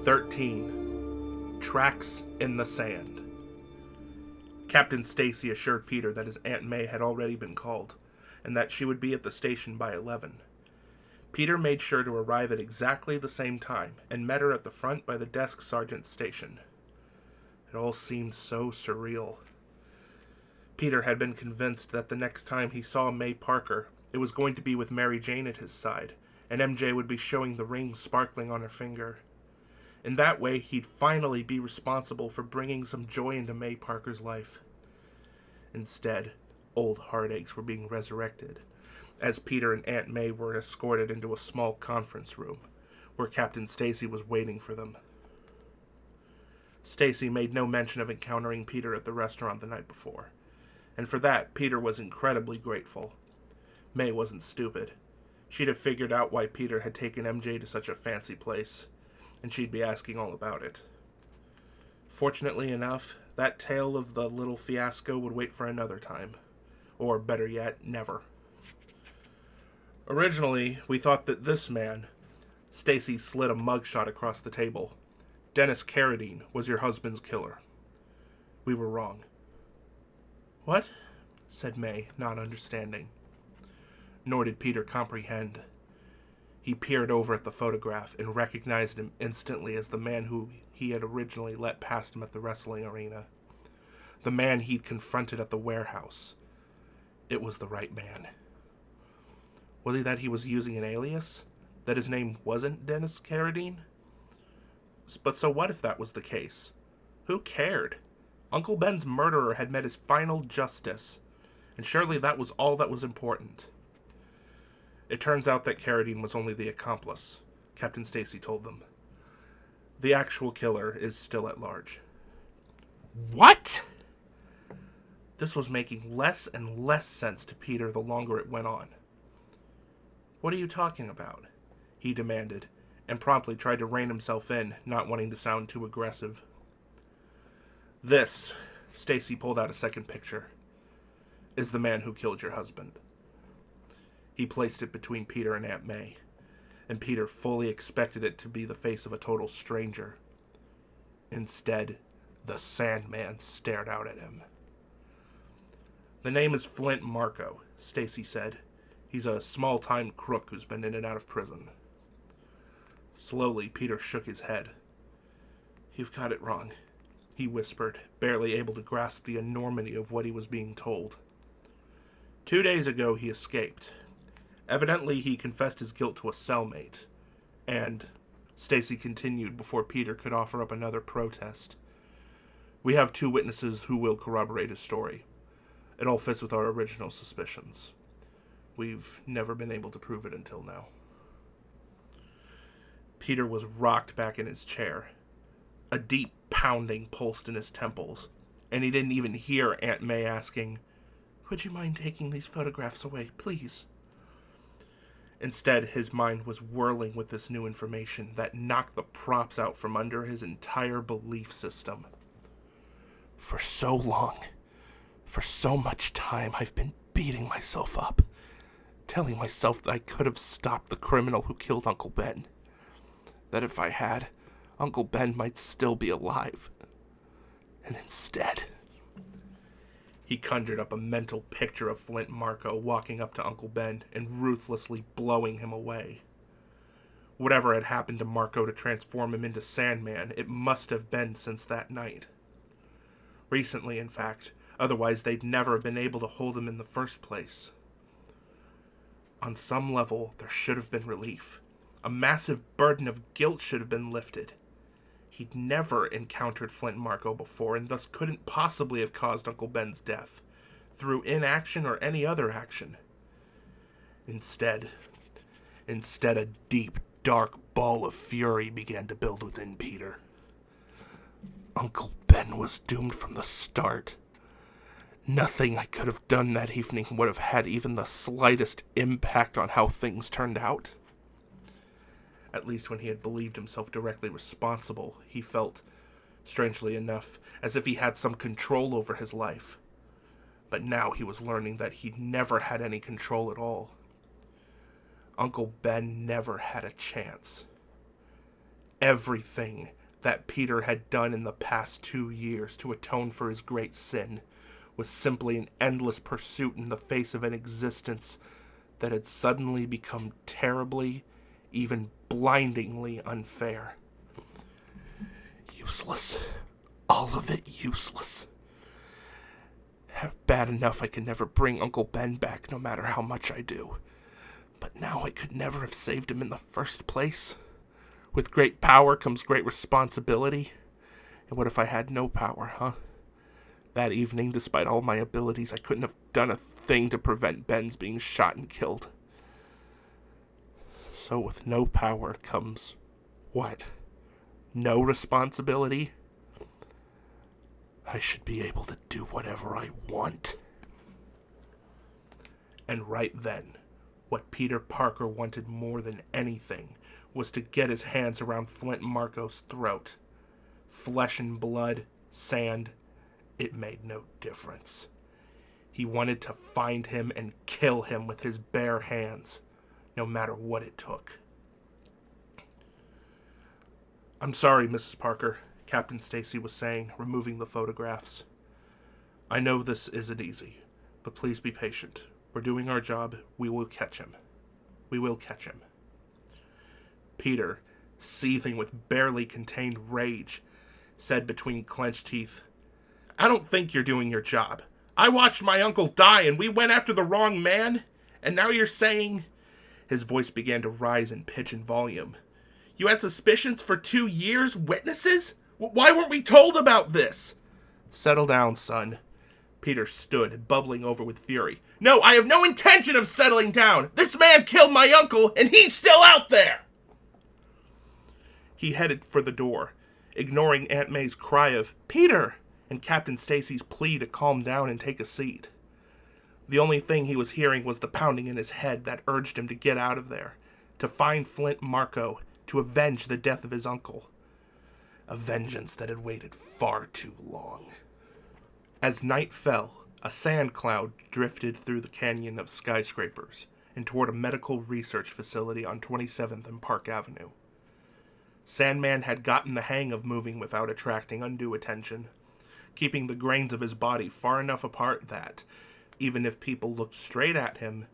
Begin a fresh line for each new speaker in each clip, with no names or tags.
13. Tracks in the Sand. Captain Stacy assured Peter that his Aunt May had already been called, and that she would be at the station by 11. Peter made sure to arrive at exactly the same time, and met her at the front by the desk sergeant's station. It all seemed so surreal. Peter had been convinced that the next time he saw May Parker, it was going to be with Mary Jane at his side, and MJ would be showing the ring sparkling on her finger. In that way, he'd finally be responsible for bringing some joy into May Parker's life. Instead, old heartaches were being resurrected, as Peter and Aunt May were escorted into a small conference room, where Captain Stacy was waiting for them. Stacy made no mention of encountering Peter at the restaurant the night before, and for that, Peter was incredibly grateful. May wasn't stupid. She'd have figured out why Peter had taken MJ to such a fancy place, and she'd be asking all about it. Fortunately enough, that tale of the little fiasco would wait for another time. Or, better yet, never. Originally, we thought that this man, Stacy slid a mugshot across the table, Dennis Carradine, was your husband's killer. We were wrong. What? Said May, not understanding. Nor did Peter comprehend. He peered over at the photograph and recognized him instantly as the man who he had originally let past him at the wrestling arena. The man he'd confronted at the warehouse. It was the right man. Was it that he was using an alias? That his name wasn't Dennis Carradine? But so what if that was the case? Who cared? Uncle Ben's murderer had met his final justice, and surely that was all that was important. It turns out that Carradine was only the accomplice, Captain Stacy told them. The actual killer is still at large. What? This was making less and less sense to Peter the longer it went on. What are you talking about? He demanded, and promptly tried to rein himself in, not wanting to sound too aggressive. This, Stacy pulled out a second picture, is the man who killed your husband. He placed it between Peter and Aunt May, and Peter fully expected it to be the face of a total stranger. Instead, the Sandman stared out at him. The name is Flint Marco, Stacy said. He's a small-time crook who's been in and out of prison. Slowly, Peter shook his head. You've got it wrong, he whispered, barely able to grasp the enormity of what he was being told. 2 days ago, he escaped. Evidently, he confessed his guilt to a cellmate. And, Stacy continued before Peter could offer up another protest, we have 2 witnesses who will corroborate his story. It all fits with our original suspicions. We've never been able to prove it until now. Peter was rocked back in his chair. A deep pounding pulsed in his temples, and he didn't even hear Aunt May asking, Would you mind taking these photographs away, please? Instead, his mind was whirling with this new information that knocked the props out from under his entire belief system. For so long, for so much time, I've been beating myself up, telling myself that I could have stopped the criminal who killed Uncle Ben. That if I had, Uncle Ben might still be alive. And instead, he conjured up a mental picture of Flint Marco walking up to Uncle Ben and ruthlessly blowing him away. Whatever had happened to Marco to transform him into Sandman, it must have been since that night. Recently, in fact, otherwise they'd never have been able to hold him in the first place. On some level, there should have been relief. A massive burden of guilt should have been lifted. He'd never encountered Flint Marco before, and thus couldn't possibly have caused Uncle Ben's death, through inaction or any other action. Instead, a deep, dark ball of fury began to build within Peter. Uncle Ben was doomed from the start. Nothing I could have done that evening would have had even the slightest impact on how things turned out. At least when he had believed himself directly responsible, he felt, strangely enough, as if he had some control over his life. But now he was learning that he'd never had any control at all. Uncle Ben never had a chance. Everything that Peter had done in the past 2 years to atone for his great sin was simply an endless pursuit in the face of an existence that had suddenly become terribly, even blindingly unfair. Useless. All of it useless. Bad enough I could never bring Uncle Ben back, no matter how much I do. But now I could never have saved him in the first place. With great power comes great responsibility. And what if I had no power, huh? That evening, despite all my abilities, I couldn't have done a thing to prevent Ben's being shot and killed. So with no power comes what? No responsibility? I should be able to do whatever I want. And right then, what Peter Parker wanted more than anything was to get his hands around Flint Marco's throat. Flesh and blood, sand, it made no difference. He wanted to find him and kill him with his bare hands, no matter what it took. "I'm sorry, Mrs. Parker," Captain Stacy was saying, removing the photographs. "I know this isn't easy, but please be patient. We're doing our job. We will catch him. We will catch him." Peter, seething with barely contained rage, said between clenched teeth, "I don't think you're doing your job. I watched my uncle die and we went after the wrong man, and now you're saying..." His voice began to rise in pitch and volume. "You had suspicions for 2 years? Witnesses? Why weren't we told about this?" "Settle down, son." Peter stood, bubbling over with fury. "No, I have no intention of settling down. This man killed my uncle, and he's still out there." He headed for the door, ignoring Aunt May's cry of, "Peter!" and Captain Stacy's plea to calm down and take a seat. The only thing he was hearing was the pounding in his head that urged him to get out of there, to find Flint Marco, to avenge the death of his uncle. A vengeance that had waited far too long. As night fell, a sand cloud drifted through the canyon of skyscrapers and toward a medical research facility on 27th and Park Avenue. Sandman had gotten the hang of moving without attracting undue attention, keeping the grains of his body far enough apart that, even if people looked straight at him,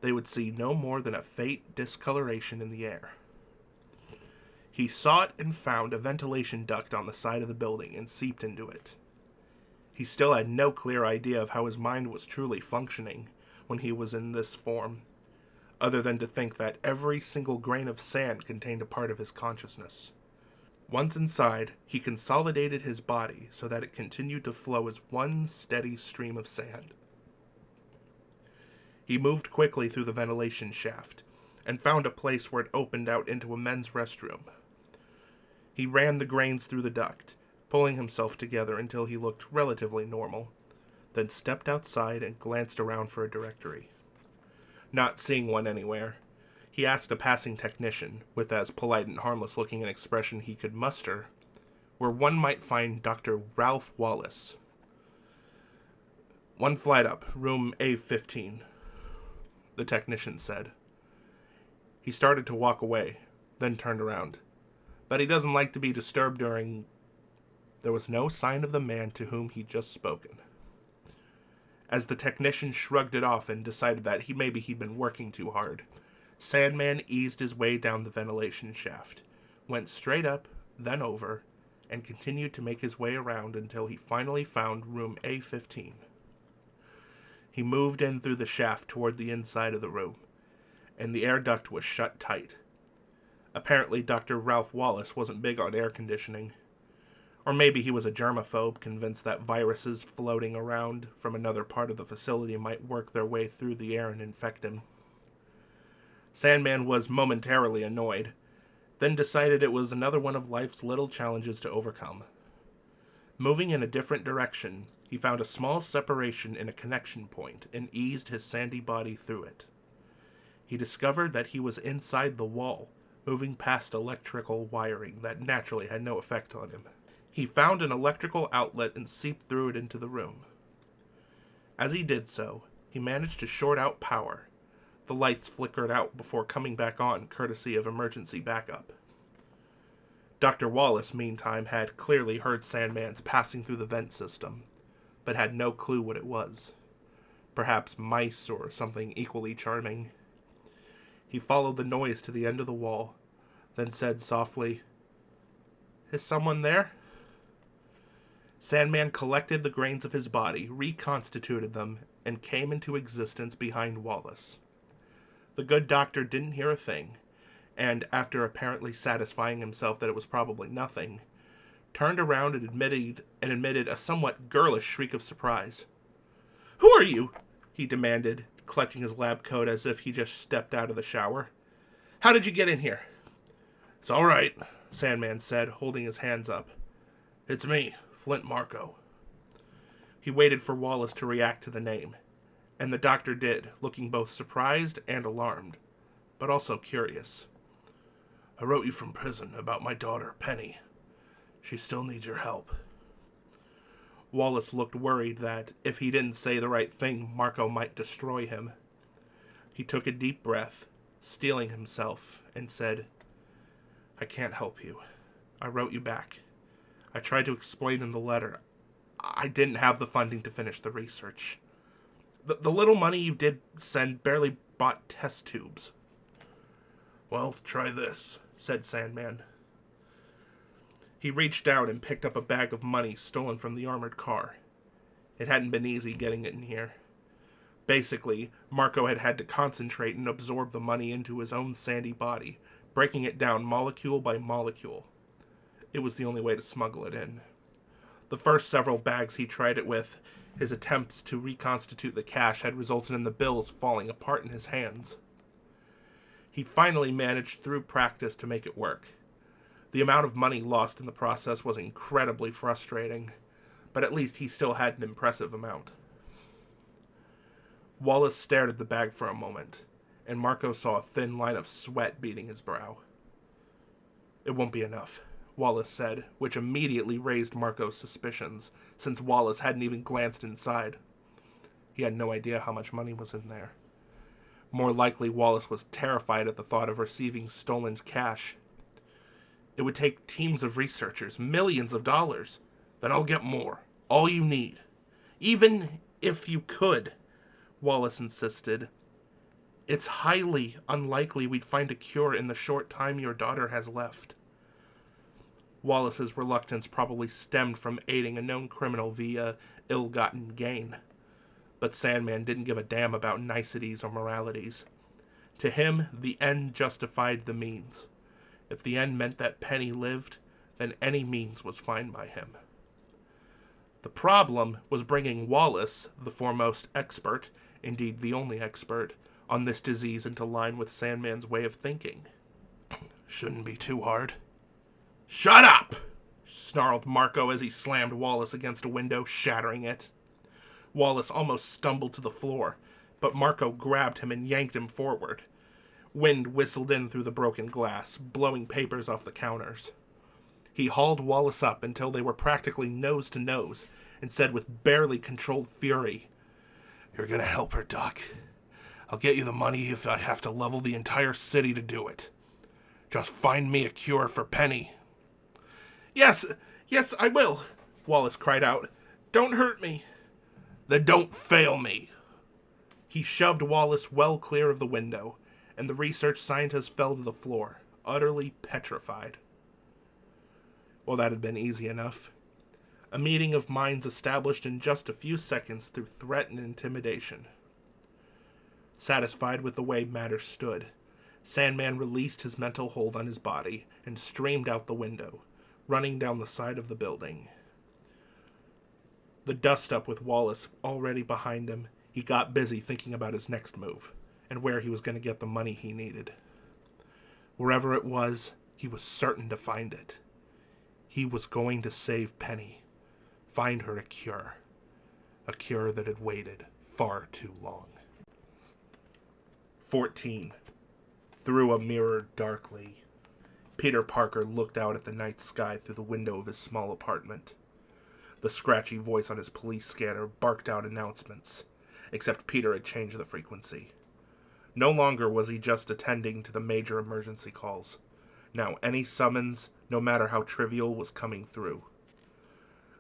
they would see no more than a faint discoloration in the air. He sought and found a ventilation duct on the side of the building and seeped into it. He still had no clear idea of how his mind was truly functioning when he was in this form, other than to think that every single grain of sand contained a part of his consciousness. Once inside, he consolidated his body so that it continued to flow as one steady stream of sand. He moved quickly through the ventilation shaft and found a place where it opened out into a men's restroom. He ran the grains through the duct, pulling himself together until he looked relatively normal, then stepped outside and glanced around for a directory. Not seeing one anywhere, he asked a passing technician, with as polite and harmless-looking an expression he could muster, where one might find Dr. Ralph Wallace. "One flight up, room A15, the technician said. He started to walk away, then turned around. But he doesn't like to be disturbed during... There was no sign of the man to whom he'd just spoken. As the technician shrugged it off and decided that maybe he'd been working too hard, Sandman eased his way down the ventilation shaft, went straight up, then over, and continued to make his way around until he finally found room A15. He moved in through the shaft toward the inside of the room, and the air duct was shut tight. Apparently, Dr. Ralph Wallace wasn't big on air conditioning. Or maybe he was a germaphobe, convinced that viruses floating around from another part of the facility might work their way through the air and infect him. Sandman was momentarily annoyed, then decided it was another one of life's little challenges to overcome. Moving in a different direction, he found a small separation in a connection point and eased his sandy body through it. He discovered that he was inside the wall, moving past electrical wiring that naturally had no effect on him. He found an electrical outlet and seeped through it into the room. As he did so, he managed to short out power. The lights flickered out before coming back on, courtesy of emergency backup. Dr. Wallace, meantime, had clearly heard Sandman's passing through the vent system, but had no clue what it was. Perhaps mice or something equally charming. He followed the noise to the end of the wall, then said softly, "Is someone there?" Sandman collected the grains of his body, reconstituted them, and came into existence behind Wallace. The good doctor didn't hear a thing, and, after apparently satisfying himself that it was probably nothing, turned around and emitted a somewhat girlish shriek of surprise. "Who are you?" he demanded, clutching his lab coat as if he just stepped out of the shower. "How did you get in here?" "It's all right," Sandman said, holding his hands up. "It's me, Flint Marco." He waited for Wallace to react to the name, and the doctor did, looking both surprised and alarmed, but also curious. "I wrote you from prison about my daughter, Penny. She still needs your help." Wallace looked worried that, if he didn't say the right thing, Marco might destroy him. He took a deep breath, steeling himself, and said, "I can't help you. I wrote you back. I tried to explain in the letter. I didn't have the funding to finish the research. The little money you did send barely bought test tubes." "Well, try this," said Sandman. He reached down and picked up a bag of money stolen from the armored car. It hadn't been easy getting it in here. Basically, Marco had had to concentrate and absorb the money into his own sandy body, breaking it down molecule by molecule. It was the only way to smuggle it in. The first several bags he tried it with, his attempts to reconstitute the cash had resulted in the bills falling apart in his hands. He finally managed through practice to make it work. The amount of money lost in the process was incredibly frustrating, but at least he still had an impressive amount. Wallace stared at the bag for a moment, and Marco saw a thin line of sweat beading his brow. "It won't be enough," Wallace said, which immediately raised Marco's suspicions, since Wallace hadn't even glanced inside. He had no idea how much money was in there. More likely, Wallace was terrified at the thought of receiving stolen cash. "It would take teams of researchers, millions of dollars. Then I'll get more. All you need. Even if you could," Wallace insisted. "It's highly unlikely we'd find a cure in the short time your daughter has left." Wallace's reluctance probably stemmed from aiding a known criminal via ill-gotten gain. But Sandman didn't give a damn about niceties or moralities. To him, the end justified the means. If the end meant that Penny lived, then any means was fine by him. The problem was bringing Wallace, the foremost expert, indeed the only expert, on this disease into line with Sandman's way of thinking. "Shouldn't be too hard." "Shut up!" snarled Marco as he slammed Wallace against a window, shattering it. Wallace almost stumbled to the floor, but Marco grabbed him and yanked him forward. Wind whistled in through the broken glass, blowing papers off the counters. He hauled Wallace up until they were practically nose to nose, and said with barely controlled fury, "You're gonna help her, Doc. I'll get you the money if I have to level the entire city to do it. Just find me a cure for Penny." Yes, I will," Wallace cried out. "Don't hurt me." "Then don't fail me." He shoved Wallace well clear of the window, and the research scientist fell to the floor, utterly petrified. Well, that had been easy enough. A meeting of minds established in just a few seconds through threat and intimidation. Satisfied with the way matters stood, Sandman released his mental hold on his body and streamed out the window, running down the side of the building. The dust-up with Wallace already behind him, he got busy thinking about his next move, and where he was going to get the money he needed. Wherever it was, he was certain to find it. He was going to save Penny, find her a cure that had waited far too long. 14. Through a mirror darkly, Peter Parker looked out at the night sky through the window of his small apartment. The scratchy voice on his police scanner barked out announcements, except Peter had changed the frequency. No longer was he just attending to the major emergency calls. Now any summons, no matter how trivial, was coming through.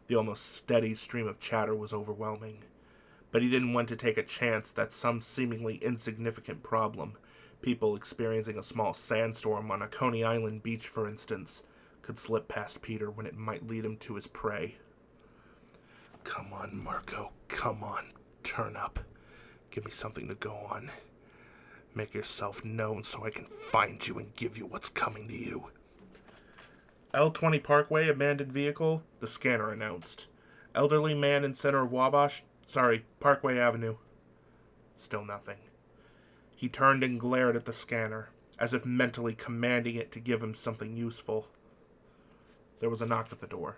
The almost steady stream of chatter was overwhelming, but he didn't want to take a chance that some seemingly insignificant problem, people experiencing a small sandstorm on a Coney Island beach, for instance, could slip past Peter when it might lead him to his prey. "Come on, Marco. Come on. Turn up. Give me something to go on. Make yourself known so I can find you and give you what's coming to you." "L20 Parkway, abandoned vehicle," the scanner announced. "Elderly man in center of Wabash. Sorry, Parkway Avenue." Still nothing. He turned and glared at the scanner, as if mentally commanding it to give him something useful. There was a knock at the door.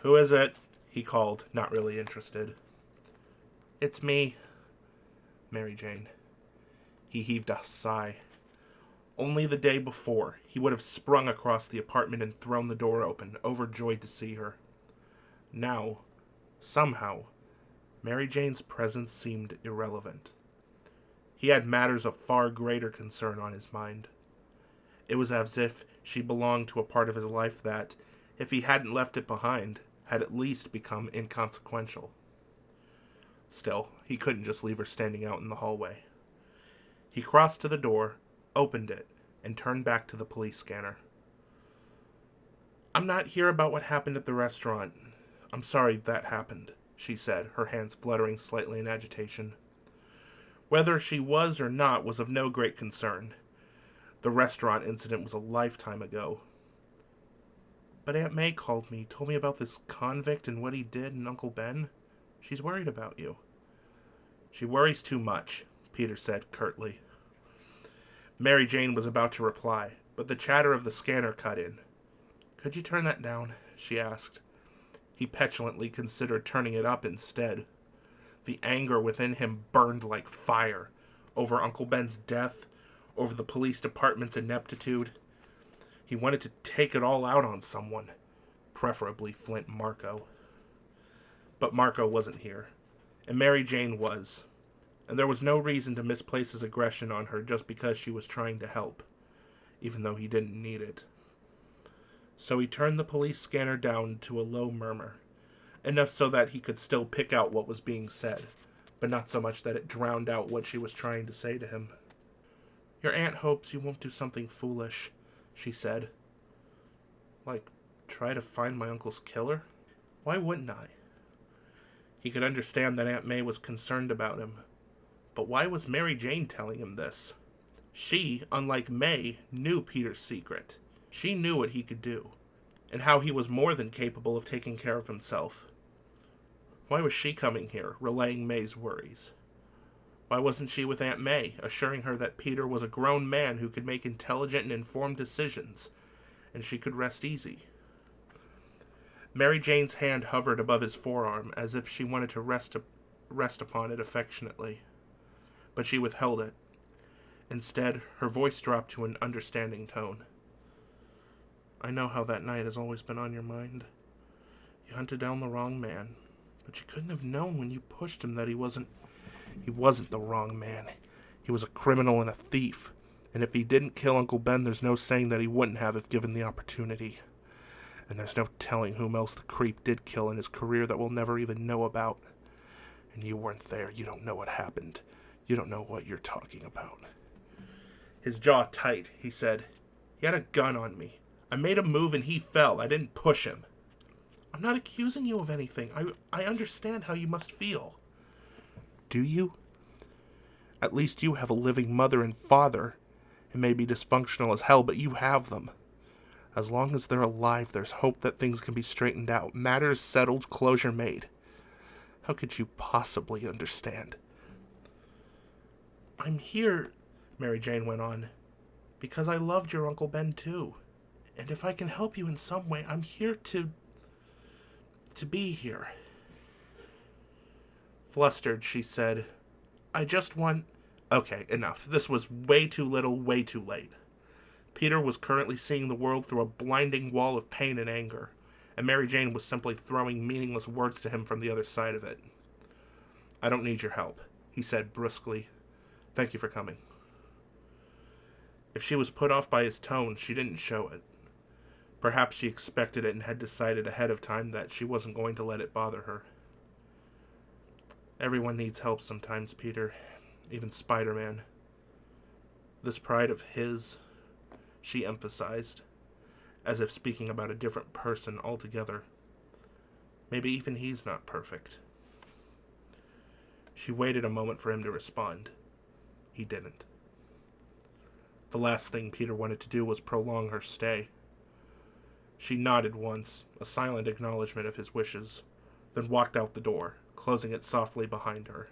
"Who is it?" he called, not really interested. "It's me, Mary Jane." He heaved a sigh. Only the day before, he would have sprung across the apartment and thrown the door open, overjoyed to see her. Now, somehow, Mary Jane's presence seemed irrelevant. He had matters of far greater concern on his mind. It was as if she belonged to a part of his life that, if he hadn't left it behind, had at least become inconsequential. Still, he couldn't just leave her standing out in the hallway. He crossed to the door, opened it, and turned back to the police scanner. "I'm not here about what happened at the restaurant. I'm sorry that happened," she said, her hands fluttering slightly in agitation. Whether she was or not was of no great concern. The restaurant incident was a lifetime ago. "But Aunt May called me, told me about this convict and what he did and Uncle Ben. She's worried about you." "She worries too much," Peter said curtly. Mary Jane was about to reply, but the chatter of the scanner cut in. "Could you turn that down?" she asked. He petulantly considered turning it up instead. The anger within him burned like fire, over Uncle Ben's death, over the police department's ineptitude. He wanted to take it all out on someone, preferably Flint Marco. But Marco wasn't here, and Mary Jane was, and there was no reason to misplace his aggression on her just because she was trying to help, even though he didn't need it. So he turned the police scanner down to a low murmur, enough so that he could still pick out what was being said, but not so much that it drowned out what she was trying to say to him. "Your aunt hopes you won't do something foolish," she said. "Like, try to find my uncle's killer? Why wouldn't I?" He could understand that Aunt May was concerned about him, but why was Mary Jane telling him this? She, unlike May, knew Peter's secret. She knew what he could do, and how he was more than capable of taking care of himself. Why was she coming here, relaying May's worries? Why wasn't she with Aunt May, assuring her that Peter was a grown man who could make intelligent and informed decisions, and she could rest easy? Mary Jane's hand hovered above his forearm, as if she wanted to rest upon it affectionately, but she withheld it. Instead, her voice dropped to an understanding tone. "I know how that night has always been on your mind. You hunted down the wrong man, but you couldn't have known when you pushed him that he wasn't the wrong man. He was a criminal and a thief, and if he didn't kill Uncle Ben, there's no saying that he wouldn't have if given the opportunity. And there's no telling whom else the creep did kill in his career that we'll never even know about. And you weren't there. You don't know what happened. You don't know what you're talking about." His jaw tight, he said. "He had a gun on me. I made a move and he fell. I didn't push him." "I'm not accusing you of anything. I understand how you must feel." "Do you? At least you have a living mother and father. It may be dysfunctional as hell, but you have them. As long as they're alive, there's hope that things can be straightened out, matters settled, closure made. How could you possibly understand?" "I'm here," Mary Jane went on, "because I loved your Uncle Ben too. And if I can help you in some way, I'm here to be here." Flustered, she said, "I just want..." Okay, enough. This was way too little, way too late. Peter was currently seeing the world through a blinding wall of pain and anger, and Mary Jane was simply throwing meaningless words to him from the other side of it. "I don't need your help," he said brusquely. "Thank you for coming." If she was put off by his tone, she didn't show it. Perhaps she expected it and had decided ahead of time that she wasn't going to let it bother her. Everyone needs help sometimes, Peter. Even Spider-Man. This pride of his, she emphasized, as if speaking about a different person altogether. Maybe even he's not perfect. She waited a moment for him to respond. He didn't. The last thing Peter wanted to do was prolong her stay. She nodded once, a silent acknowledgement of his wishes, then walked out the door, closing it softly behind her.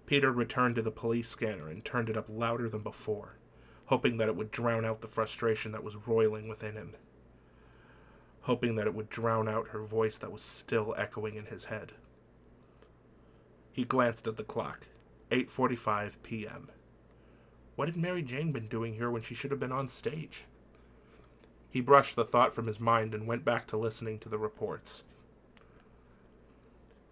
Peter returned to the police scanner and turned it up louder than before, hoping that it would drown out the frustration that was roiling within him. Hoping that it would drown out her voice that was still echoing in his head. He glanced at the clock. 8:45 p.m. What had Mary Jane been doing here when she should have been on stage? He brushed the thought from his mind and went back to listening to the reports.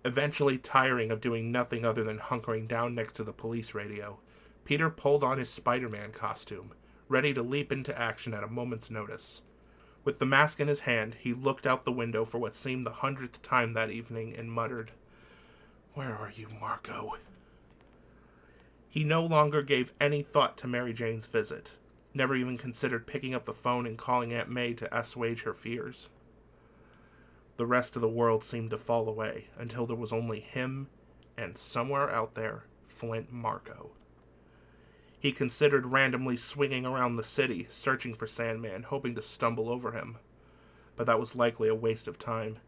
Eventually, tiring of doing nothing other than hunkering down next to the police radio, Peter pulled on his Spider-Man costume, ready to leap into action at a moment's notice. With the mask in his hand, he looked out the window for what seemed the 100th time that evening and muttered, "Where are you, Marco?" He no longer gave any thought to Mary Jane's visit, never even considered picking up the phone and calling Aunt May to assuage her fears. The rest of the world seemed to fall away until there was only him and, somewhere out there, Flint Marco. He considered randomly swinging around the city, searching for Sandman, hoping to stumble over him. But that was likely a waste of time.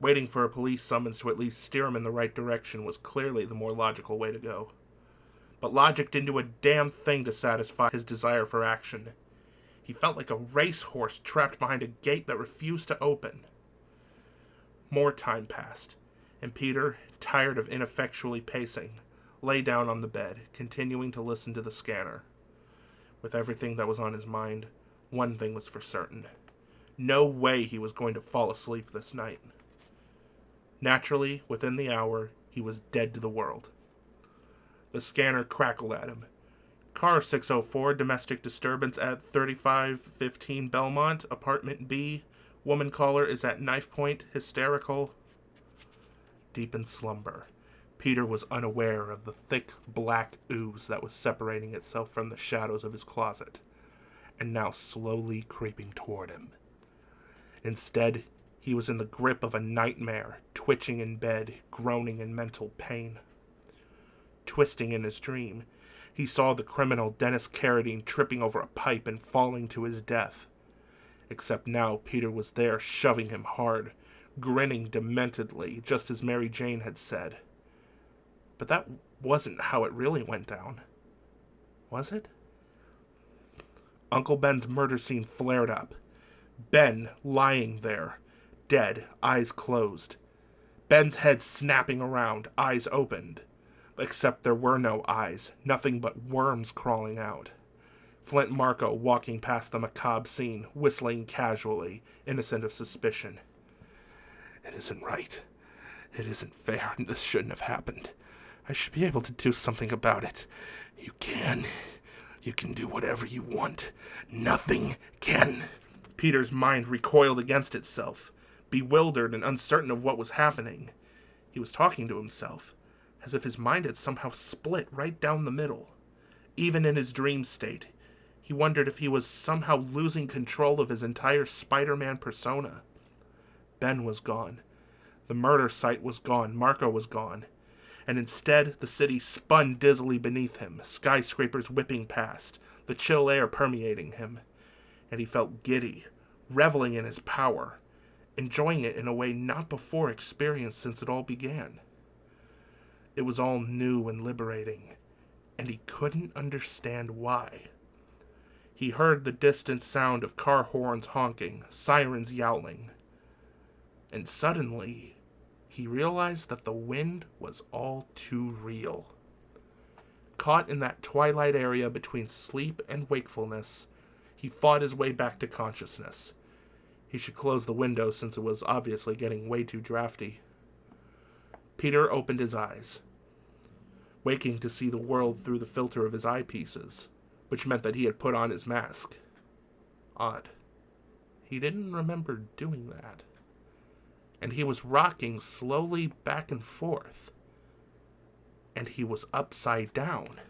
Waiting for a police summons to at least steer him in the right direction was clearly the more logical way to go. But logic didn't do a damn thing to satisfy his desire for action. He felt like a racehorse trapped behind a gate that refused to open. More time passed, and Peter, tired of ineffectually pacing, lay down on the bed, continuing to listen to the scanner. With everything that was on his mind, one thing was for certain. No way he was going to fall asleep this night. Naturally, within the hour, he was dead to the world. The scanner crackled at him. Car 604, domestic disturbance at 3515 Belmont, apartment B. Woman caller is at knife point, hysterical. Deep in slumber, Peter was unaware of the thick black ooze that was separating itself from the shadows of his closet, and now slowly creeping toward him. Instead, he was in the grip of a nightmare, twitching in bed, groaning in mental pain. Twisting in his dream, he saw the criminal Dennis Carradine tripping over a pipe and falling to his death. Except now Peter was there, shoving him hard, grinning dementedly, just as Mary Jane had said. But that wasn't how it really went down. Was it? Uncle Ben's murder scene flared up. Ben lying there, dead, eyes closed. Ben's head snapping around, eyes opened. Except there were no eyes, nothing but worms crawling out. Flint Marco walking past the macabre scene, whistling casually, innocent of suspicion. It isn't right. It isn't fair. This shouldn't have happened. I should be able to do something about it. You can. You can do whatever you want. Nothing can. Peter's mind recoiled against itself, bewildered and uncertain of what was happening. He was talking to himself, as if his mind had somehow split right down the middle. Even in his dream state, he wondered if he was somehow losing control of his entire Spider-Man persona. Ben was gone. The murder site was gone. Marco was gone. And instead, the city spun dizzily beneath him, skyscrapers whipping past, the chill air permeating him. And he felt giddy, reveling in his power, enjoying it in a way not before experienced since it all began. It was all new and liberating, and he couldn't understand why. He heard the distant sound of car horns honking, sirens yowling. And suddenly, he realized that the wind was all too real. Caught in that twilight area between sleep and wakefulness, he fought his way back to consciousness. He should close the window since it was obviously getting way too drafty. Peter opened his eyes, waking to see the world through the filter of his eyepieces, which meant that he had put on his mask. Odd. He didn't remember doing that. And he was rocking slowly back and forth. And he was upside down.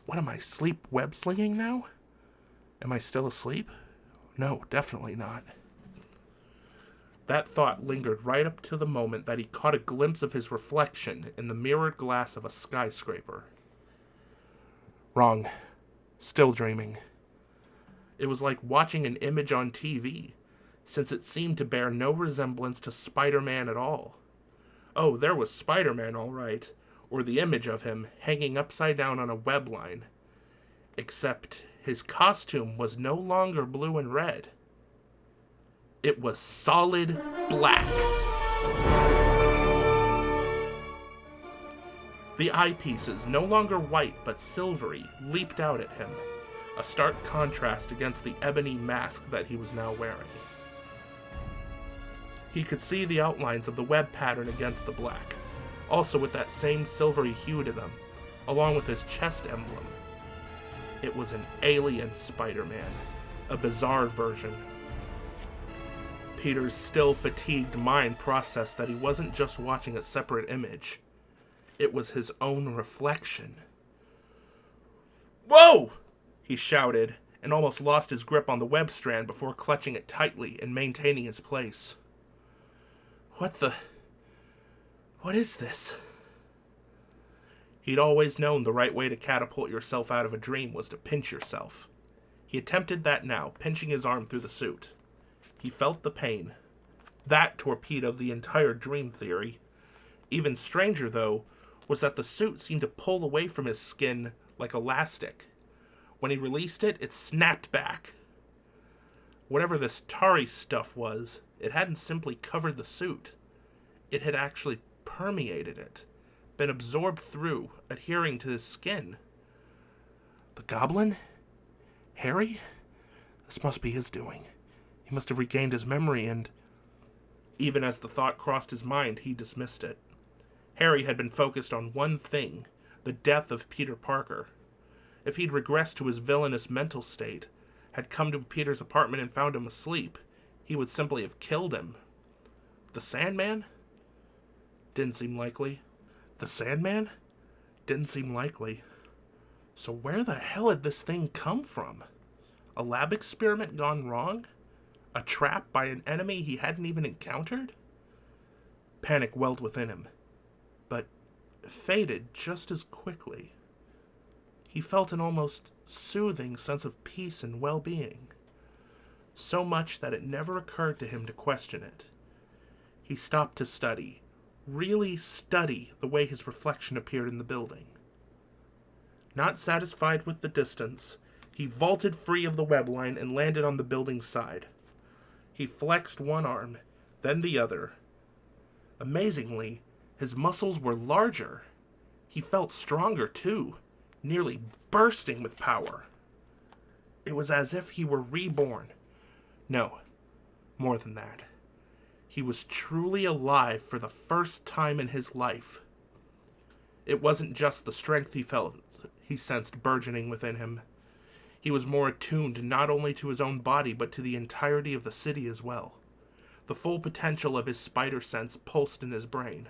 What am I, sleep web slinging now? Am I still asleep? No, definitely not. That thought lingered right up to the moment that he caught a glimpse of his reflection in the mirrored glass of a skyscraper. Wrong. Still dreaming. It was like watching an image on TV, since it seemed to bear no resemblance to Spider-Man at all. Oh, there was Spider-Man, all right, or the image of him hanging upside down on a web line. Except his costume was no longer blue and red. It was solid black. The eyepieces, no longer white but silvery, leaped out at him, a stark contrast against the ebony mask that he was now wearing. He could see the outlines of the web pattern against the black, also with that same silvery hue to them, along with his chest emblem. It was an alien Spider-Man, a bizarre version. Peter's still fatigued mind processed that he wasn't just watching a separate image. It was his own reflection. "Whoa!" he shouted, and almost lost his grip on the web strand before clutching it tightly and maintaining his place. What is this? He'd always known the right way to catapult yourself out of a dream was to pinch yourself. He attempted that now, pinching his arm through the suit. He felt the pain. That torpedoed the entire dream theory. Even stranger, though, was that the suit seemed to pull away from his skin like elastic. When he released it, it snapped back. Whatever this tarry stuff was, it hadn't simply covered the suit. It had actually permeated it, been absorbed through, adhering to his skin. The goblin? Harry? This must be his doing. He must have regained his memory and... Even as the thought crossed his mind, he dismissed it. Harry had been focused on one thing, the death of Peter Parker. If he'd regressed to his villainous mental state, had come to Peter's apartment and found him asleep, he would simply have killed him. The Sandman? Didn't seem likely. The Sandman? Didn't seem likely. So where the hell had this thing come from? A lab experiment gone wrong? A trap by an enemy he hadn't even encountered? Panic welled within him, but faded just as quickly. He felt an almost soothing sense of peace and well-being, so much that it never occurred to him to question it. He stopped to study, really study the way his reflection appeared in the building. Not satisfied with the distance, he vaulted free of the web line and landed on the building's side. He flexed one arm, then the other. Amazingly, his muscles were larger. He felt stronger, too, nearly bursting with power. It was as if he were reborn. No, more than that. He was truly alive for the first time in his life. It wasn't just the strength he sensed burgeoning within him. He was more attuned not only to his own body, but to the entirety of the city as well. The full potential of his spider sense pulsed in his brain,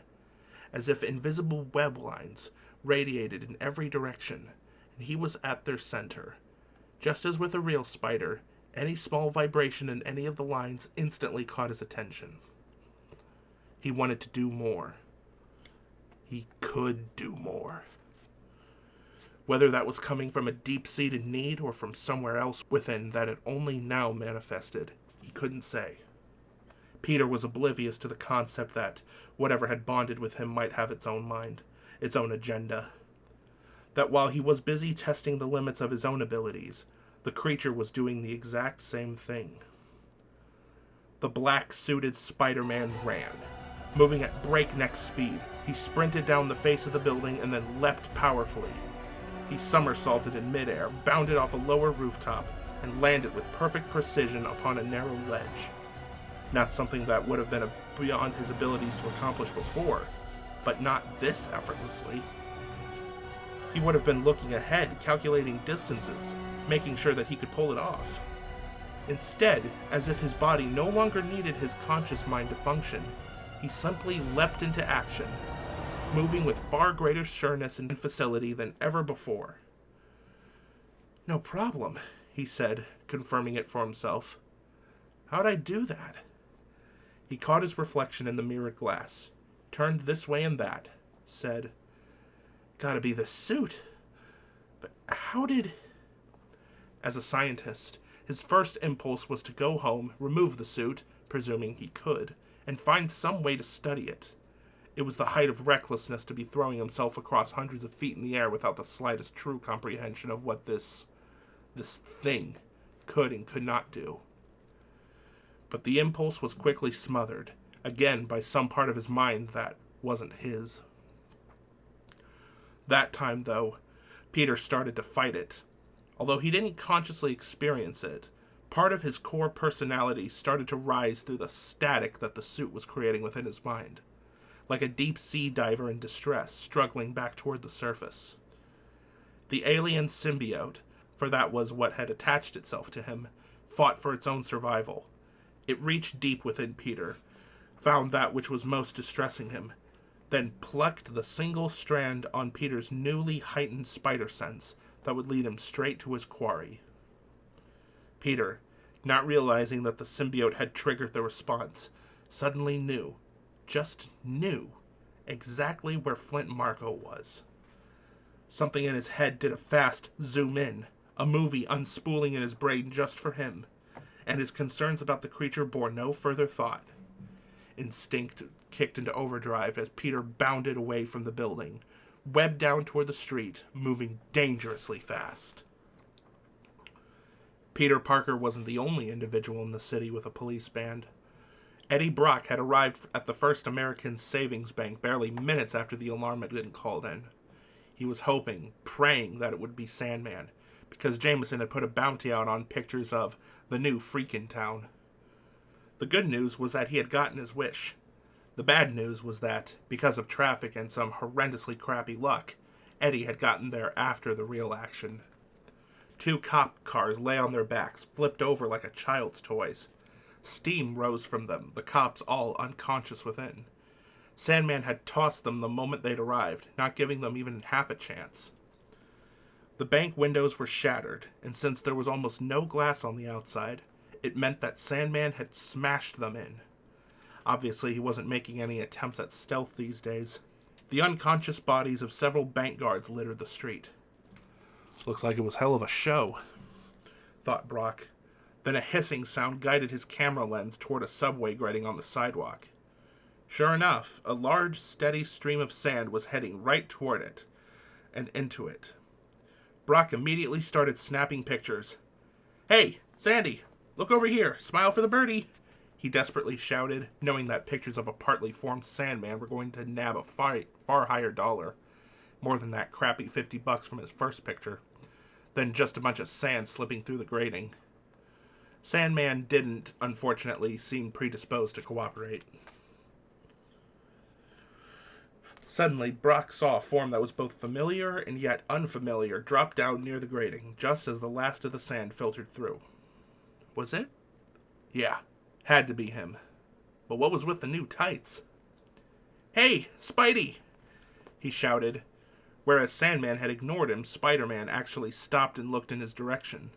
as if invisible web lines radiated in every direction, and he was at their center. Just as with a real spider, any small vibration in any of the lines instantly caught his attention. He wanted to do more. He could do more. Whether that was coming from a deep-seated need or from somewhere else within that had only now manifested, he couldn't say. Peter was oblivious to the concept that whatever had bonded with him might have its own mind, its own agenda. That while he was busy testing the limits of his own abilities, the creature was doing the exact same thing. The black-suited Spider-Man ran. Moving at breakneck speed, he sprinted down the face of the building and then leapt powerfully. He somersaulted in midair, bounded off a lower rooftop, and landed with perfect precision upon a narrow ledge. Not something that would have been beyond his abilities to accomplish before, but not this effortlessly. He would have been looking ahead, calculating distances, making sure that he could pull it off. Instead, as if his body no longer needed his conscious mind to function, he simply leapt into action, moving with far greater sureness and facility than ever before. "No problem," he said, confirming it for himself. "How'd I do that?" He caught his reflection in the mirrored glass, turned this way and that, said, "Gotta be the suit. But how did..." As a scientist, his first impulse was to go home, remove the suit, presuming he could, and find some way to study it. It was the height of recklessness to be throwing himself across hundreds of feet in the air without the slightest true comprehension of what this thing could and could not do. But the impulse was quickly smothered, again by some part of his mind that wasn't his. That time, though, Peter started to fight it. Although he didn't consciously experience it, part of his core personality started to rise through the static that the suit was creating within his mind, like a deep-sea diver in distress, struggling back toward the surface. The alien symbiote, for that was what had attached itself to him, fought for its own survival. It reached deep within Peter, found that which was most distressing him, then plucked the single strand on Peter's newly heightened spider sense that would lead him straight to his quarry. Peter, not realizing that the symbiote had triggered the response, suddenly knew, just knew, exactly where Flint Marco was. Something in his head did a fast zoom in, a movie unspooling in his brain just for him, and his concerns about the creature bore no further thought. Instinct kicked into overdrive as Peter bounded away from the building, webbed down toward the street, moving dangerously fast. Peter Parker wasn't the only individual in the city with a police band. Eddie Brock had arrived at the First American Savings Bank barely minutes after the alarm had been called in. He was hoping, praying that it would be Sandman, because Jameson had put a bounty out on pictures of the new freak in town. The good news was that he had gotten his wish. The bad news was that, because of traffic and some horrendously crappy luck, Eddie had gotten there after the real action. 2 cop cars lay on their backs, flipped over like a child's toys. Steam rose from them, the cops all unconscious within. Sandman had tossed them the moment they'd arrived, not giving them even half a chance. The bank windows were shattered, and since there was almost no glass on the outside, it meant that Sandman had smashed them in. Obviously, he wasn't making any attempts at stealth these days. The unconscious bodies of several bank guards littered the street. "Looks like it was hell of a show," thought Brock. Then a hissing sound guided his camera lens toward a subway grating on the sidewalk. Sure enough, a large, steady stream of sand was heading right toward it, and into it. Brock immediately started snapping pictures. "Hey, Sandy, look over here, smile for the birdie," he desperately shouted, knowing that pictures of a partly formed Sandman were going to nab a far higher dollar, more than that crappy $50 from his first picture, than just a bunch of sand slipping through the grating. Sandman didn't, unfortunately, seem predisposed to cooperate. Suddenly, Brock saw a form that was both familiar and yet unfamiliar drop down near the grating, just as the last of the sand filtered through. Was it? Yeah, had to be him. But what was with the new tights? "Hey, Spidey!" he shouted. Whereas Sandman had ignored him, Spider-Man actually stopped and looked in his direction.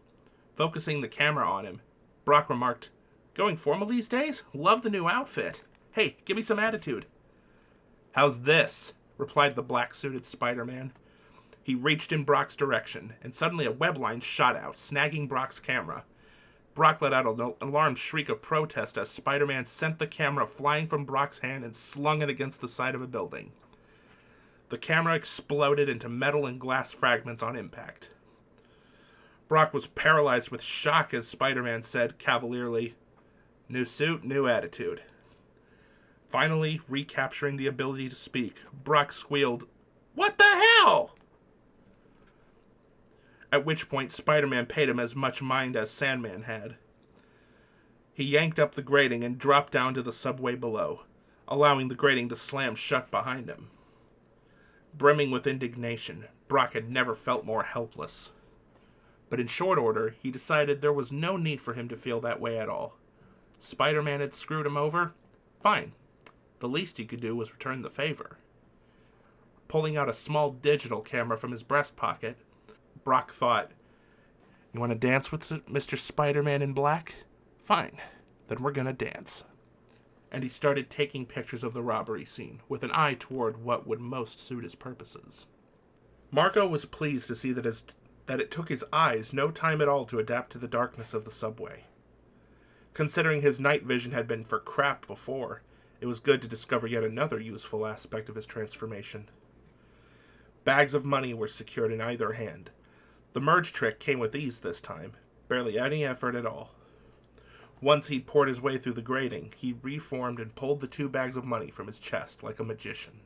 Focusing the camera on him, Brock remarked, "Going formal these days? Love the new outfit. Hey, give me some attitude." "How's this?" replied the black-suited Spider-Man. He reached in Brock's direction, and suddenly a web line shot out, snagging Brock's camera. Brock let out an alarmed shriek of protest as Spider-Man sent the camera flying from Brock's hand and slung it against the side of a building. The camera exploded into metal and glass fragments on impact. Brock was paralyzed with shock as Spider-Man said cavalierly, "New suit, new attitude." Finally, recapturing the ability to speak, Brock squealed, "What the hell?" At which point Spider-Man paid him as much mind as Sandman had. He yanked up the grating and dropped down to the subway below, allowing the grating to slam shut behind him. Brimming with indignation, Brock had never felt more helpless. But in short order, he decided there was no need for him to feel that way at all. Spider-Man had screwed him over? Fine. The least he could do was return the favor. Pulling out a small digital camera from his breast pocket, Brock thought, "You want to dance with Mr. Spider-Man in black? Fine. Then we're gonna dance." And he started taking pictures of the robbery scene, with an eye toward what would most suit his purposes. Marco was pleased to see that it took his eyes no time at all to adapt to the darkness of the subway. Considering his night vision had been for crap before, it was good to discover yet another useful aspect of his transformation. Bags of money were secured in either hand. The merge trick came with ease this time, barely any effort at all. Once he'd poured his way through the grating, he reformed and pulled the 2 bags of money from his chest like a magician.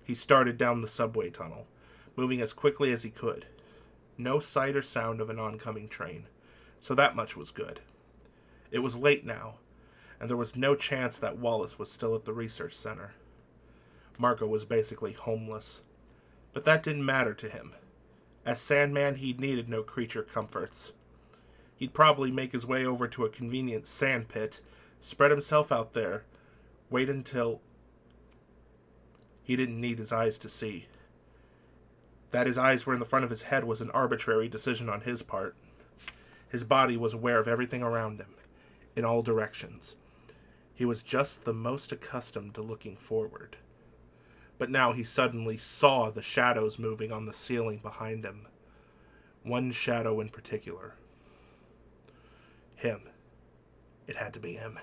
He started down the subway tunnel, moving as quickly as he could. No sight or sound of an oncoming train, so that much was good. It was late now, and there was no chance that Wallace was still at the research center. Marco was basically homeless, but that didn't matter to him. As Sandman, he needed no creature comforts. He'd probably make his way over to a convenient sand pit, spread himself out there, wait until he didn't need his eyes to see. That his eyes were in the front of his head was an arbitrary decision on his part. His body was aware of everything around him, in all directions. He was just the most accustomed to looking forward. But now he suddenly saw the shadows moving on the ceiling behind him. One shadow in particular. Him. It had to be him.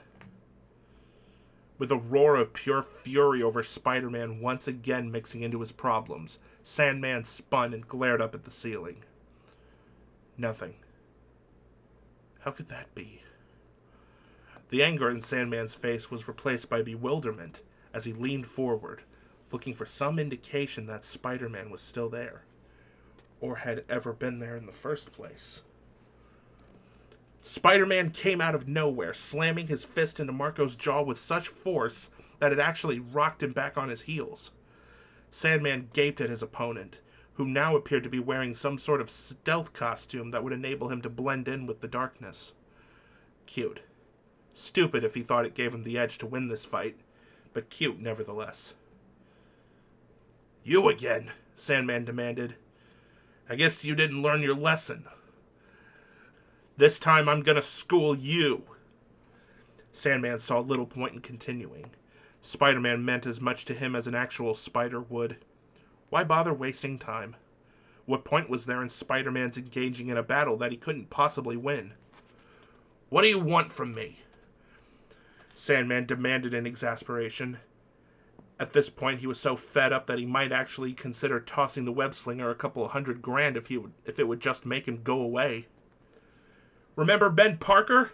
With a roar of pure fury over Spider-Man once again mixing into his problems, Sandman spun and glared up at the ceiling. Nothing. How could that be? The anger in Sandman's face was replaced by bewilderment as he leaned forward, looking for some indication that Spider-Man was still there, or had ever been there in the first place. Spider-Man came out of nowhere, slamming his fist into Marco's jaw with such force that it actually rocked him back on his heels. Sandman gaped at his opponent, who now appeared to be wearing some sort of stealth costume that would enable him to blend in with the darkness. Cute. Stupid if he thought it gave him the edge to win this fight, but cute nevertheless. "You again," Sandman demanded. "I guess you didn't learn your lesson. This time I'm gonna school you." Sandman saw little point in continuing. Spider-Man meant as much to him as an actual spider would. Why bother wasting time? What point was there in Spider-Man's engaging in a battle that he couldn't possibly win? "What do you want from me?" Sandman demanded in exasperation. At this point, he was so fed up that he might actually consider tossing the web-slinger a couple of $100,000 if it would just make him go away. "Remember Ben Parker?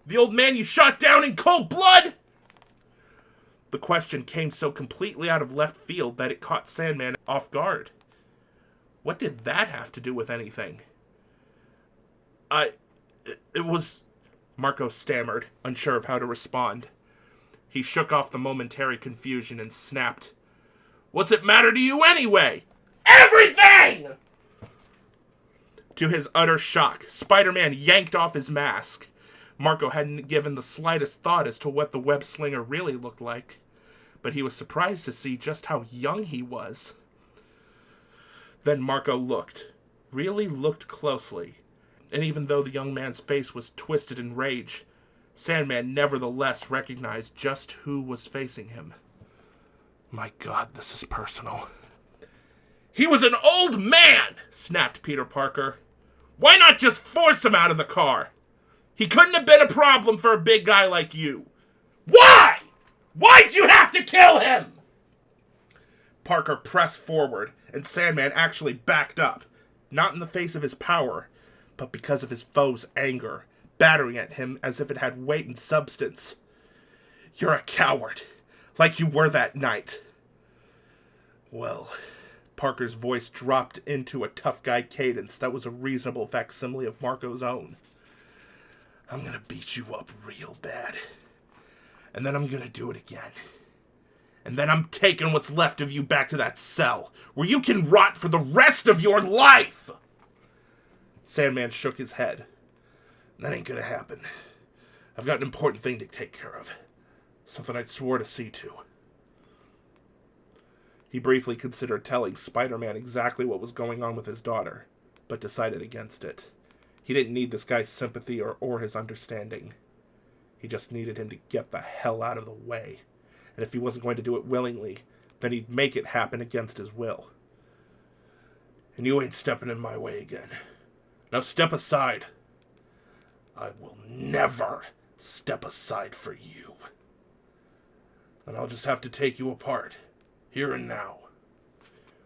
The old man you shot down in cold blood?" The question came so completely out of left field that it caught Sandman off guard. What did that have to do with anything? It was... Marco stammered, unsure of how to respond. He shook off the momentary confusion and snapped, "What's it matter to you anyway?" "Everything!" To his utter shock, Spider-Man yanked off his mask. Marco hadn't given the slightest thought as to what the web slinger really looked like, but he was surprised to see just how young he was. Then Marco really looked closely, and even though the young man's face was twisted in rage, Sandman nevertheless recognized just who was facing him. "My God, this is personal." "He was an old man!" snapped Peter Parker. "Why not just force him out of the car? He couldn't have been a problem for a big guy like you. Why? Why'd you have to kill him?" Parker pressed forward, and Sandman actually backed up, not in the face of his power, but because of his foe's anger, battering at him as if it had weight and substance. "You're a coward, like you were that night." "Well," Parker's voice dropped into a tough guy cadence that was a reasonable facsimile of Marco's own. "I'm gonna beat you up real bad. And then I'm gonna do it again. And then I'm taking what's left of you back to that cell, where you can rot for the rest of your life!" Sandman shook his head. That ain't gonna happen. I've got an important thing to take care of. Something I'd swore to see to. He briefly considered telling Spider-Man exactly what was going on with his daughter, but decided against it. He didn't need this guy's sympathy or his understanding. He just needed him to get the hell out of the way. And if he wasn't going to do it willingly, then he'd make it happen against his will. And you ain't stepping in my way again. Now step aside. I will never step aside for you. And I'll just have to take you apart, here and now.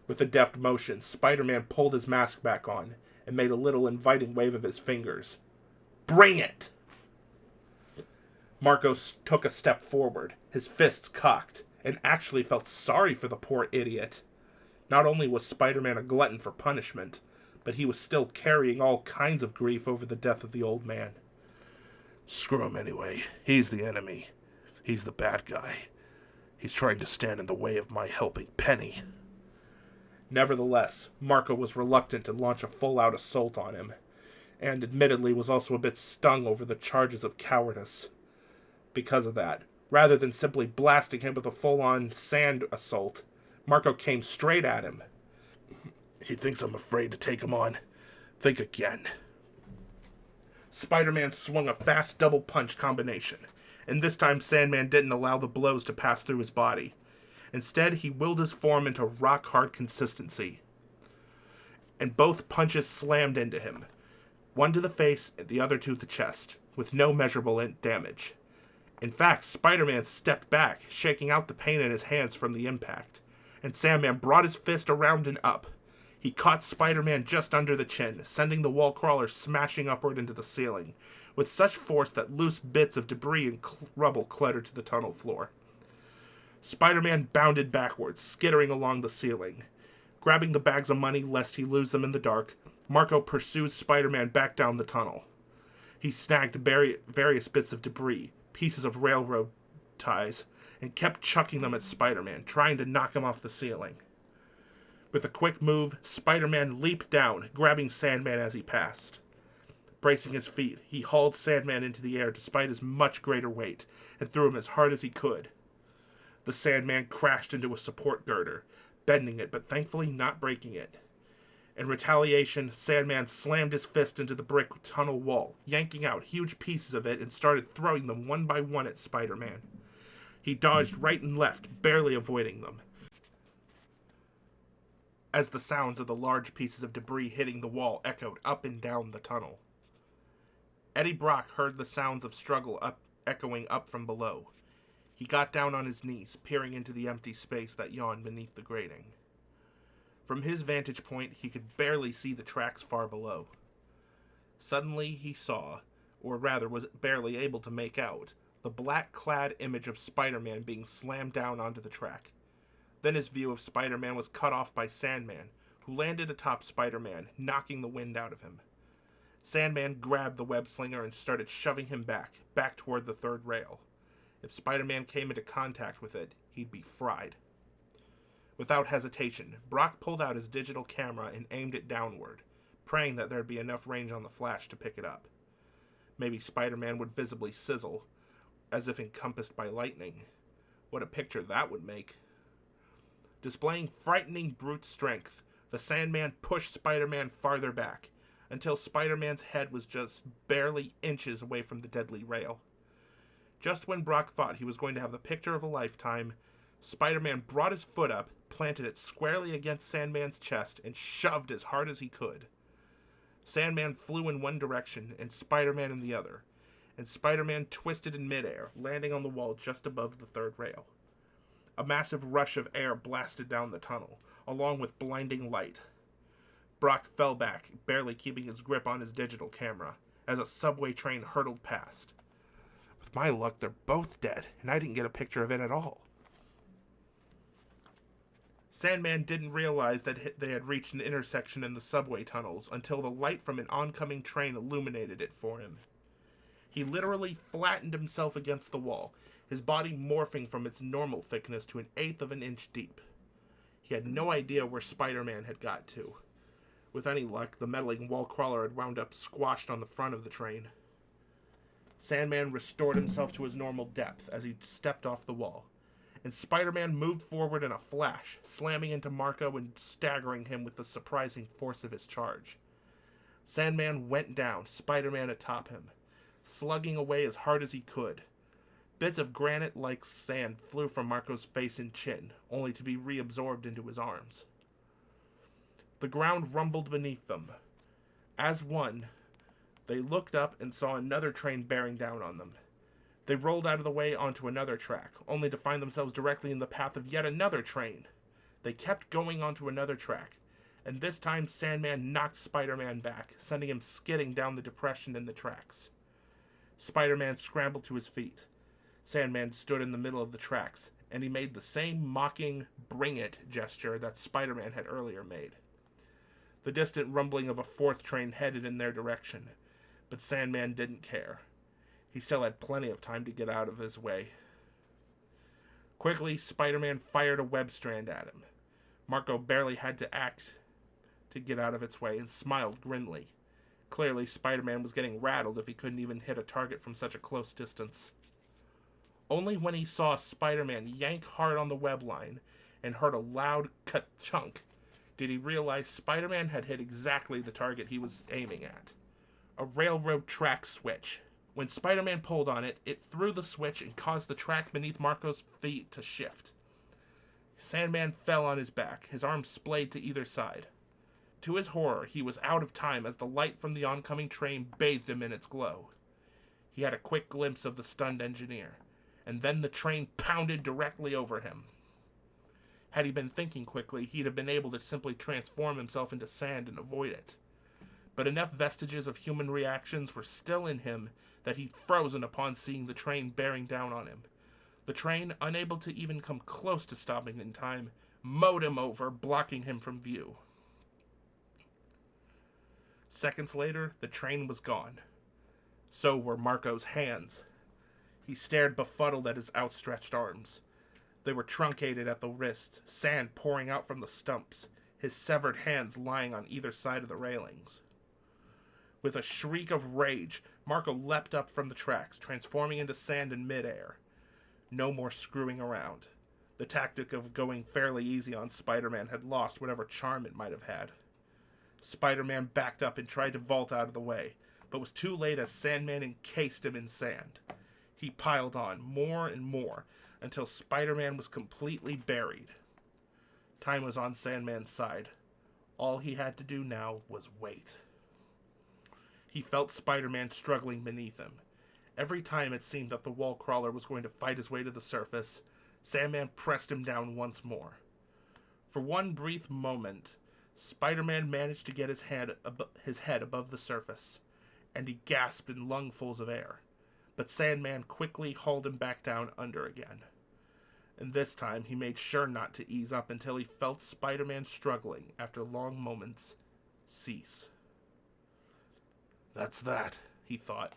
With a deft motion, Spider-Man pulled his mask back on and made a little inviting wave of his fingers. Bring it! Marcos took a step forward, his fists cocked, and actually felt sorry for the poor idiot. Not only was Spider-Man a glutton for punishment, but he was still carrying all kinds of grief over the death of the old man. Screw him anyway. He's the enemy. He's the bad guy. He's trying to stand in the way of my helping Penny. Nevertheless, Marco was reluctant to launch a full-out assault on him, and admittedly was also a bit stung over the charges of cowardice. Because of that, rather than simply blasting him with a full-on sand assault, Marco came straight at him. He thinks I'm afraid to take him on. Think again. Spider-Man swung a fast double punch combination, and this time Sandman didn't allow the blows to pass through his body. Instead, he willed his form into rock-hard consistency, and both punches slammed into him, one to the face and the other to the chest, with no measurable damage. In fact, Spider-Man stepped back, shaking out the pain in his hands from the impact, and Sandman brought his fist around and up. He caught Spider-Man just under the chin, sending the wall crawler smashing upward into the ceiling, with such force that loose bits of debris and rubble cluttered to the tunnel floor. Spider-Man bounded backwards, skittering along the ceiling. Grabbing the bags of money lest he lose them in the dark, Marco pursued Spider-Man back down the tunnel. He snagged various bits of debris, pieces of railroad ties, and kept chucking them at Spider-Man, trying to knock him off the ceiling. With a quick move, Spider-Man leaped down, grabbing Sandman as he passed. Bracing his feet, he hauled Sandman into the air despite his much greater weight, and threw him as hard as he could. The Sandman crashed into a support girder, bending it but thankfully not breaking it. In retaliation, Sandman slammed his fist into the brick tunnel wall, yanking out huge pieces of it and started throwing them one by one at Spider-Man. He dodged right and left, barely avoiding them, as the sounds of the large pieces of debris hitting the wall echoed up and down the tunnel. Eddie Brock heard the sounds of struggle echoing up from below. He got down on his knees, peering into the empty space that yawned beneath the grating. From his vantage point, he could barely see the tracks far below. Suddenly he saw, or rather was barely able to make out, the black-clad image of Spider-Man being slammed down onto the track. Then his view of Spider-Man was cut off by Sandman, who landed atop Spider-Man, knocking the wind out of him. Sandman grabbed the web slinger and started shoving him back toward the third rail. If Spider-Man came into contact with it, he'd be fried. Without hesitation, Brock pulled out his digital camera and aimed it downward, praying that there'd be enough range on the flash to pick it up. Maybe Spider-Man would visibly sizzle, as if encompassed by lightning. What a picture that would make. Displaying frightening brute strength, the Sandman pushed Spider-Man farther back, until Spider-Man's head was just barely inches away from the deadly rail. Just when Brock thought he was going to have the picture of a lifetime, Spider-Man brought his foot up, planted it squarely against Sandman's chest, and shoved as hard as he could. Sandman flew in one direction, and Spider-Man in the other, and Spider-Man twisted in midair, landing on the wall just above the third rail. A massive rush of air blasted down the tunnel, along with blinding light. Brock fell back, barely keeping his grip on his digital camera, as a subway train hurtled past. With my luck, they're both dead, and I didn't get a picture of it at all. Sandman didn't realize that they had reached an intersection in the subway tunnels until the light from an oncoming train illuminated it for him. He literally flattened himself against the wall, his body morphing from its normal thickness to 1/8 of an inch deep. He had no idea where Spider-Man had got to. With any luck, the meddling wall crawler had wound up squashed on the front of the train. Sandman restored himself to his normal depth as he stepped off the wall, and Spider-Man moved forward in a flash, slamming into Marco and staggering him with the surprising force of his charge. Sandman went down, Spider-Man atop him, slugging away as hard as he could. Bits of granite-like sand flew from Marco's face and chin, only to be reabsorbed into his arms. The ground rumbled beneath them. As one, they looked up and saw another train bearing down on them. They rolled out of the way onto another track, only to find themselves directly in the path of yet another train. They kept going onto another track, and this time Sandman knocked Spider-Man back, sending him skidding down the depression in the tracks. Spider-Man scrambled to his feet. Sandman stood in the middle of the tracks, and he made the same mocking "bring it" gesture that Spider-Man had earlier made. The distant rumbling of a fourth train headed in their direction, but Sandman didn't care. He still had plenty of time to get out of his way. Quickly, Spider-Man fired a web strand at him. Marco barely had to act to get out of its way and smiled grimly. Clearly, Spider-Man was getting rattled if he couldn't even hit a target from such a close distance. Only when he saw Spider-Man yank hard on the web line and heard a loud ka-chunk did he realize Spider-Man had hit exactly the target he was aiming at. A railroad track switch. When Spider-Man pulled on it, it threw the switch and caused the track beneath Marco's feet to shift. Sandman fell on his back, his arms splayed to either side. To his horror, he was out of time as the light from the oncoming train bathed him in its glow. He had a quick glimpse of the stunned engineer, and then the train pounded directly over him. Had he been thinking quickly, he'd have been able to simply transform himself into sand and avoid it. But enough vestiges of human reactions were still in him that he'd frozen upon seeing the train bearing down on him. The train, unable to even come close to stopping in time, mowed him over, blocking him from view. Seconds later, the train was gone. So were Marco's hands. He stared befuddled at his outstretched arms. They were truncated at the wrist, sand pouring out from the stumps, his severed hands lying on either side of the railings. With a shriek of rage, Marco leapt up from the tracks, transforming into sand in midair. No more screwing around. The tactic of going fairly easy on Spider-Man had lost whatever charm it might have had. Spider-Man backed up and tried to vault out of the way, but was too late as Sandman encased him in sand. He piled on, more and more, until Spider-Man was completely buried. Time was on Sandman's side. All he had to do now was wait. He felt Spider-Man struggling beneath him. Every time it seemed that the wall crawler was going to fight his way to the surface, Sandman pressed him down once more. For one brief moment, Spider-Man managed to get his head above the surface, and he gasped in lungfuls of air. But Sandman quickly hauled him back down under again. And this time he made sure not to ease up until he felt Spider-Man struggling after long moments cease. That's that, he thought.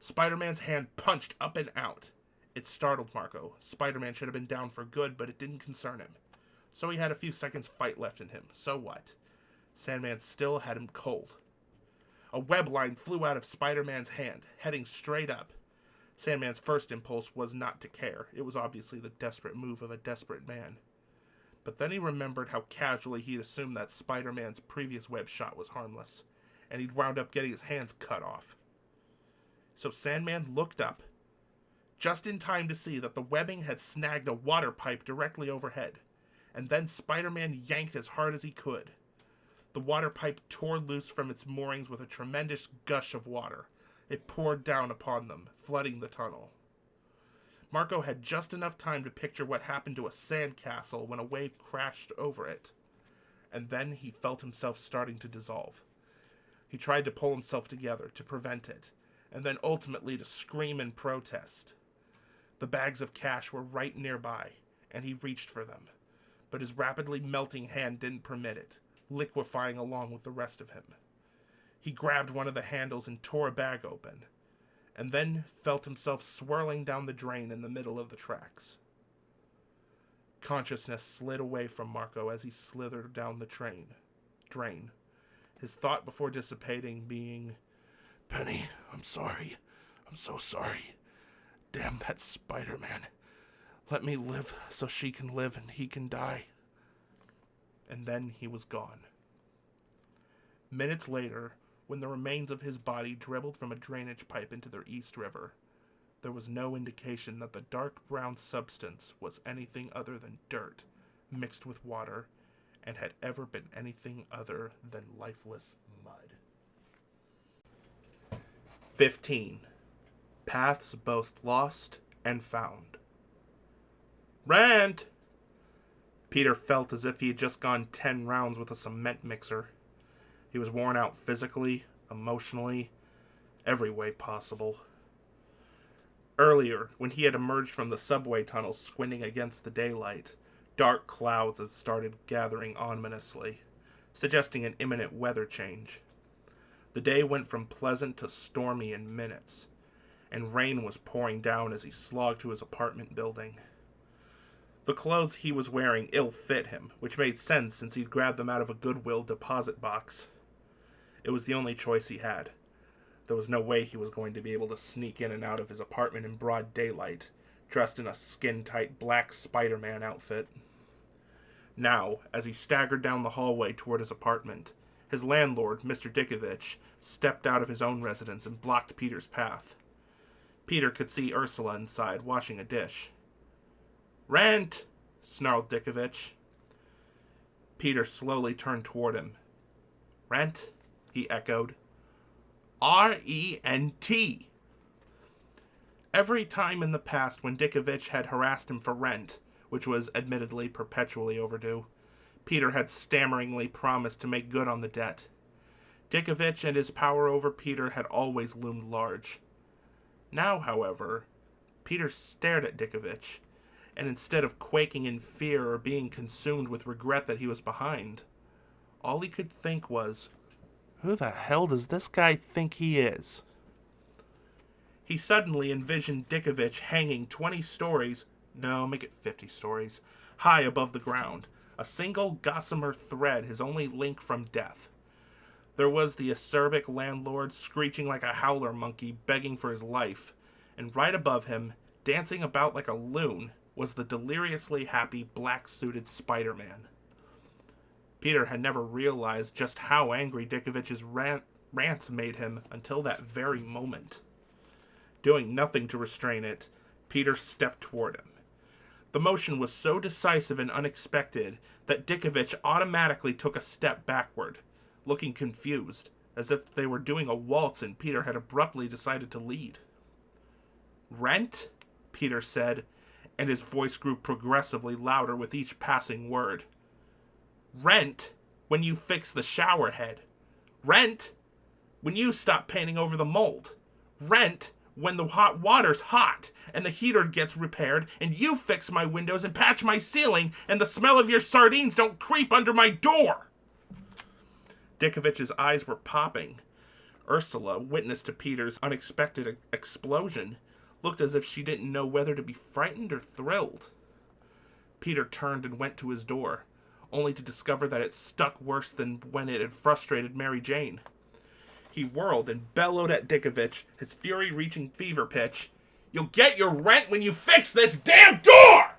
Spider-Man's hand punched up and out. It startled Marco. Spider-Man should have been down for good, but it didn't concern him. So he had a few seconds fight left in him. So what? Sandman still had him cold. A web line flew out of Spider-Man's hand, heading straight up. Sandman's first impulse was not to care. It was obviously the desperate move of a desperate man. But then he remembered how casually he'd assumed that Spider-Man's previous web shot was harmless, and he'd wound up getting his hands cut off. So Sandman looked up, just in time to see that the webbing had snagged a water pipe directly overhead, and then Spider-Man yanked as hard as he could. The water pipe tore loose from its moorings with a tremendous gush of water. It poured down upon them, flooding the tunnel. Marco had just enough time to picture what happened to a sandcastle when a wave crashed over it, and then he felt himself starting to dissolve. He tried to pull himself together to prevent it, and then ultimately to scream in protest. The bags of cash were right nearby, and he reached for them, but his rapidly melting hand didn't permit it, liquefying along with the rest of him. He grabbed one of the handles and tore a bag open, and then felt himself swirling down the drain in the middle of the tracks. Consciousness slid away from Marco as he slithered down the drain. His thought before dissipating being, "Penny, I'm sorry. I'm so sorry. Damn that Spider-Man. Let me live so she can live and he can die." And then he was gone. Minutes later, when the remains of his body dribbled from a drainage pipe into the East River, there was no indication that the dark brown substance was anything other than dirt mixed with water and had ever been anything other than lifeless mud. 15. Paths both lost and found. "Rent!" Peter felt as if he had just gone 10 rounds with a cement mixer. He was worn out physically, emotionally, every way possible. Earlier, when he had emerged from the subway tunnel squinting against the daylight, dark clouds had started gathering ominously, suggesting an imminent weather change. The day went from pleasant to stormy in minutes, and rain was pouring down as he slogged to his apartment building. The clothes he was wearing ill-fit him, which made sense since he'd grabbed them out of a Goodwill deposit box. It was the only choice he had. There was no way he was going to be able to sneak in and out of his apartment in broad daylight, dressed in a skin-tight black Spider-Man outfit. Now, as he staggered down the hallway toward his apartment, his landlord, Mr. Dickovich, stepped out of his own residence and blocked Peter's path. Peter could see Ursula inside, washing a dish. "Rent!" snarled Dickovich. Peter slowly turned toward him. "Rent?" he echoed. "R-E-N-T. Every time in the past when Dickovich had harassed him for rent, which was admittedly perpetually overdue, Peter had stammeringly promised to make good on the debt. Dickovich and his power over Peter had always loomed large. Now, however, Peter stared at Dickovich, and instead of quaking in fear or being consumed with regret that he was behind, all he could think was, "Who the hell does this guy think he is?" He suddenly envisioned Dickovich hanging 20 stories, no, make it 50 stories, high above the ground, a single gossamer thread his only link from death. There was the acerbic landlord screeching like a howler monkey begging for his life, and right above him, dancing about like a loon, was the deliriously happy black-suited Spider-Man. Peter had never realized just how angry Dickovich's rants made him until that very moment. Doing nothing to restrain it, Peter stepped toward him. The motion was so decisive and unexpected that Dickovich automatically took a step backward, looking confused, as if they were doing a waltz and Peter had abruptly decided to lead. "Rent?" Peter said, and his voice grew progressively louder with each passing word. "Rent when you fix the shower head. Rent when you stop painting over the mold. Rent when the hot water's hot and the heater gets repaired and you fix my windows and patch my ceiling and the smell of your sardines don't creep under my door." Dickovich's eyes were popping. Ursula, witness to Peter's unexpected explosion, looked as if she didn't know whether to be frightened or thrilled. Peter turned and went to his door, only to discover that it stuck worse than when it had frustrated Mary Jane. He whirled and bellowed at Dickovich, his fury reaching fever pitch. "You'll get your rent when you fix this damn door!"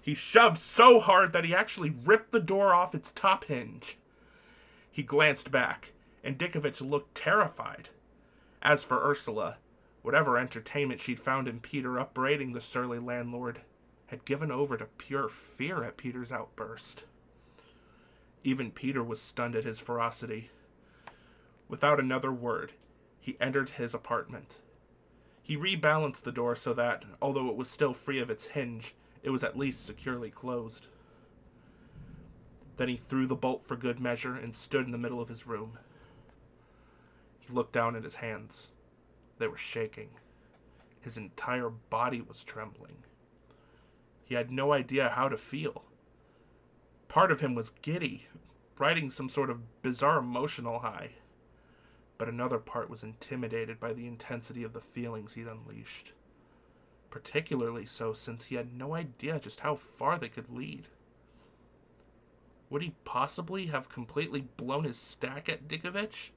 He shoved so hard that he actually ripped the door off its top hinge. He glanced back, and Dickovich looked terrified. As for Ursula, whatever entertainment she'd found in Peter upbraiding the surly landlord had given over to pure fear at Peter's outburst. Even Peter was stunned at his ferocity. Without another word, he entered his apartment. He rebalanced the door so that, although it was still free of its hinge, it was at least securely closed. Then he threw the bolt for good measure and stood in the middle of his room. He looked down at his hands. They were shaking. His entire body was trembling. He had no idea how to feel. Part of him was giddy, riding some sort of bizarre emotional high. But another part was intimidated by the intensity of the feelings he'd unleashed. Particularly so since he had no idea just how far they could lead. Would he possibly have completely blown his stack at Dickovich?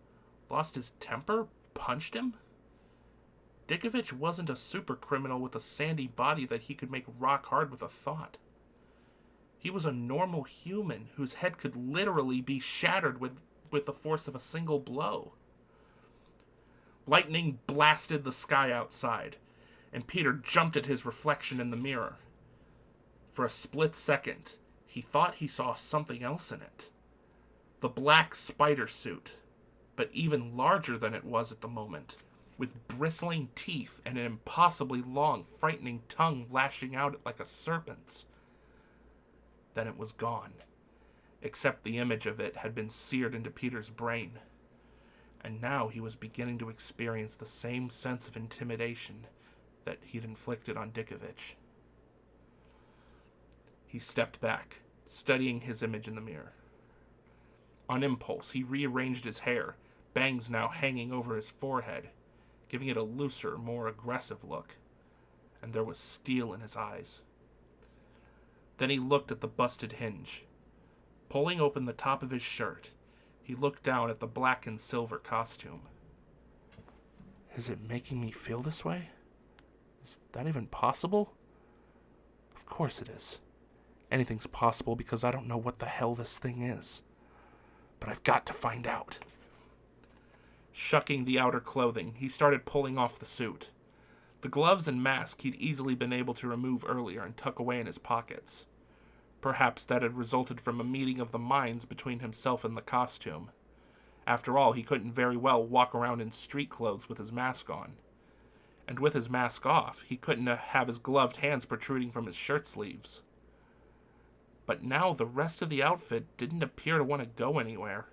Lost his temper? Punched him? Dickovich wasn't a super criminal with a sandy body that he could make rock hard with a thought. He was a normal human whose head could literally be shattered with the force of a single blow. Lightning blasted the sky outside, and Peter jumped at his reflection in the mirror. For a split second, he thought he saw something else in it. The black spider suit, but even larger than it was at the moment, with bristling teeth and an impossibly long, frightening tongue lashing out like a serpent's. Then it was gone, except the image of it had been seared into Peter's brain. And now he was beginning to experience the same sense of intimidation that he'd inflicted on Dickovich. He stepped back, studying his image in the mirror. On impulse, he rearranged his hair, bangs now hanging over his forehead, giving it a looser, more aggressive look. And there was steel in his eyes. Then he looked at the busted hinge. Pulling open the top of his shirt, he looked down at the black and silver costume. Is it making me feel this way? Is that even possible? Of course it is. Anything's possible because I don't know what the hell this thing is. But I've got to find out. Shucking the outer clothing, he started pulling off the suit. The gloves and mask he'd easily been able to remove earlier and tuck away in his pockets. Perhaps that had resulted from a meeting of the minds between himself and the costume. After all, he couldn't very well walk around in street clothes with his mask on. And with his mask off, he couldn't have his gloved hands protruding from his shirt sleeves. But now the rest of the outfit didn't appear to want to go anywhere.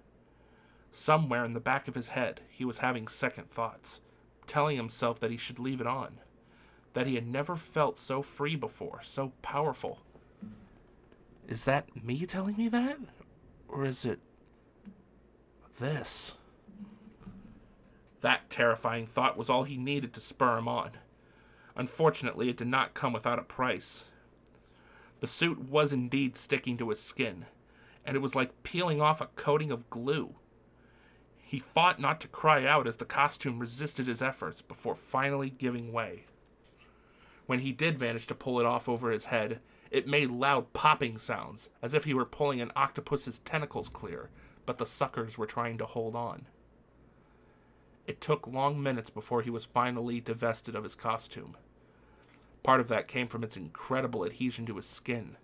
Somewhere in the back of his head, he was having second thoughts, telling himself that he should leave it on, that he had never felt so free before, so powerful. Is that me telling me that? Or is it this? That terrifying thought was all he needed to spur him on. Unfortunately, it did not come without a price. The suit was indeed sticking to his skin, and it was like peeling off a coating of glue. He fought not to cry out as the costume resisted his efforts before finally giving way. When he did manage to pull it off over his head, it made loud popping sounds, as if he were pulling an octopus's tentacles clear, but the suckers were trying to hold on. It took long minutes before he was finally divested of his costume. Part of that came from its incredible adhesion to his skin,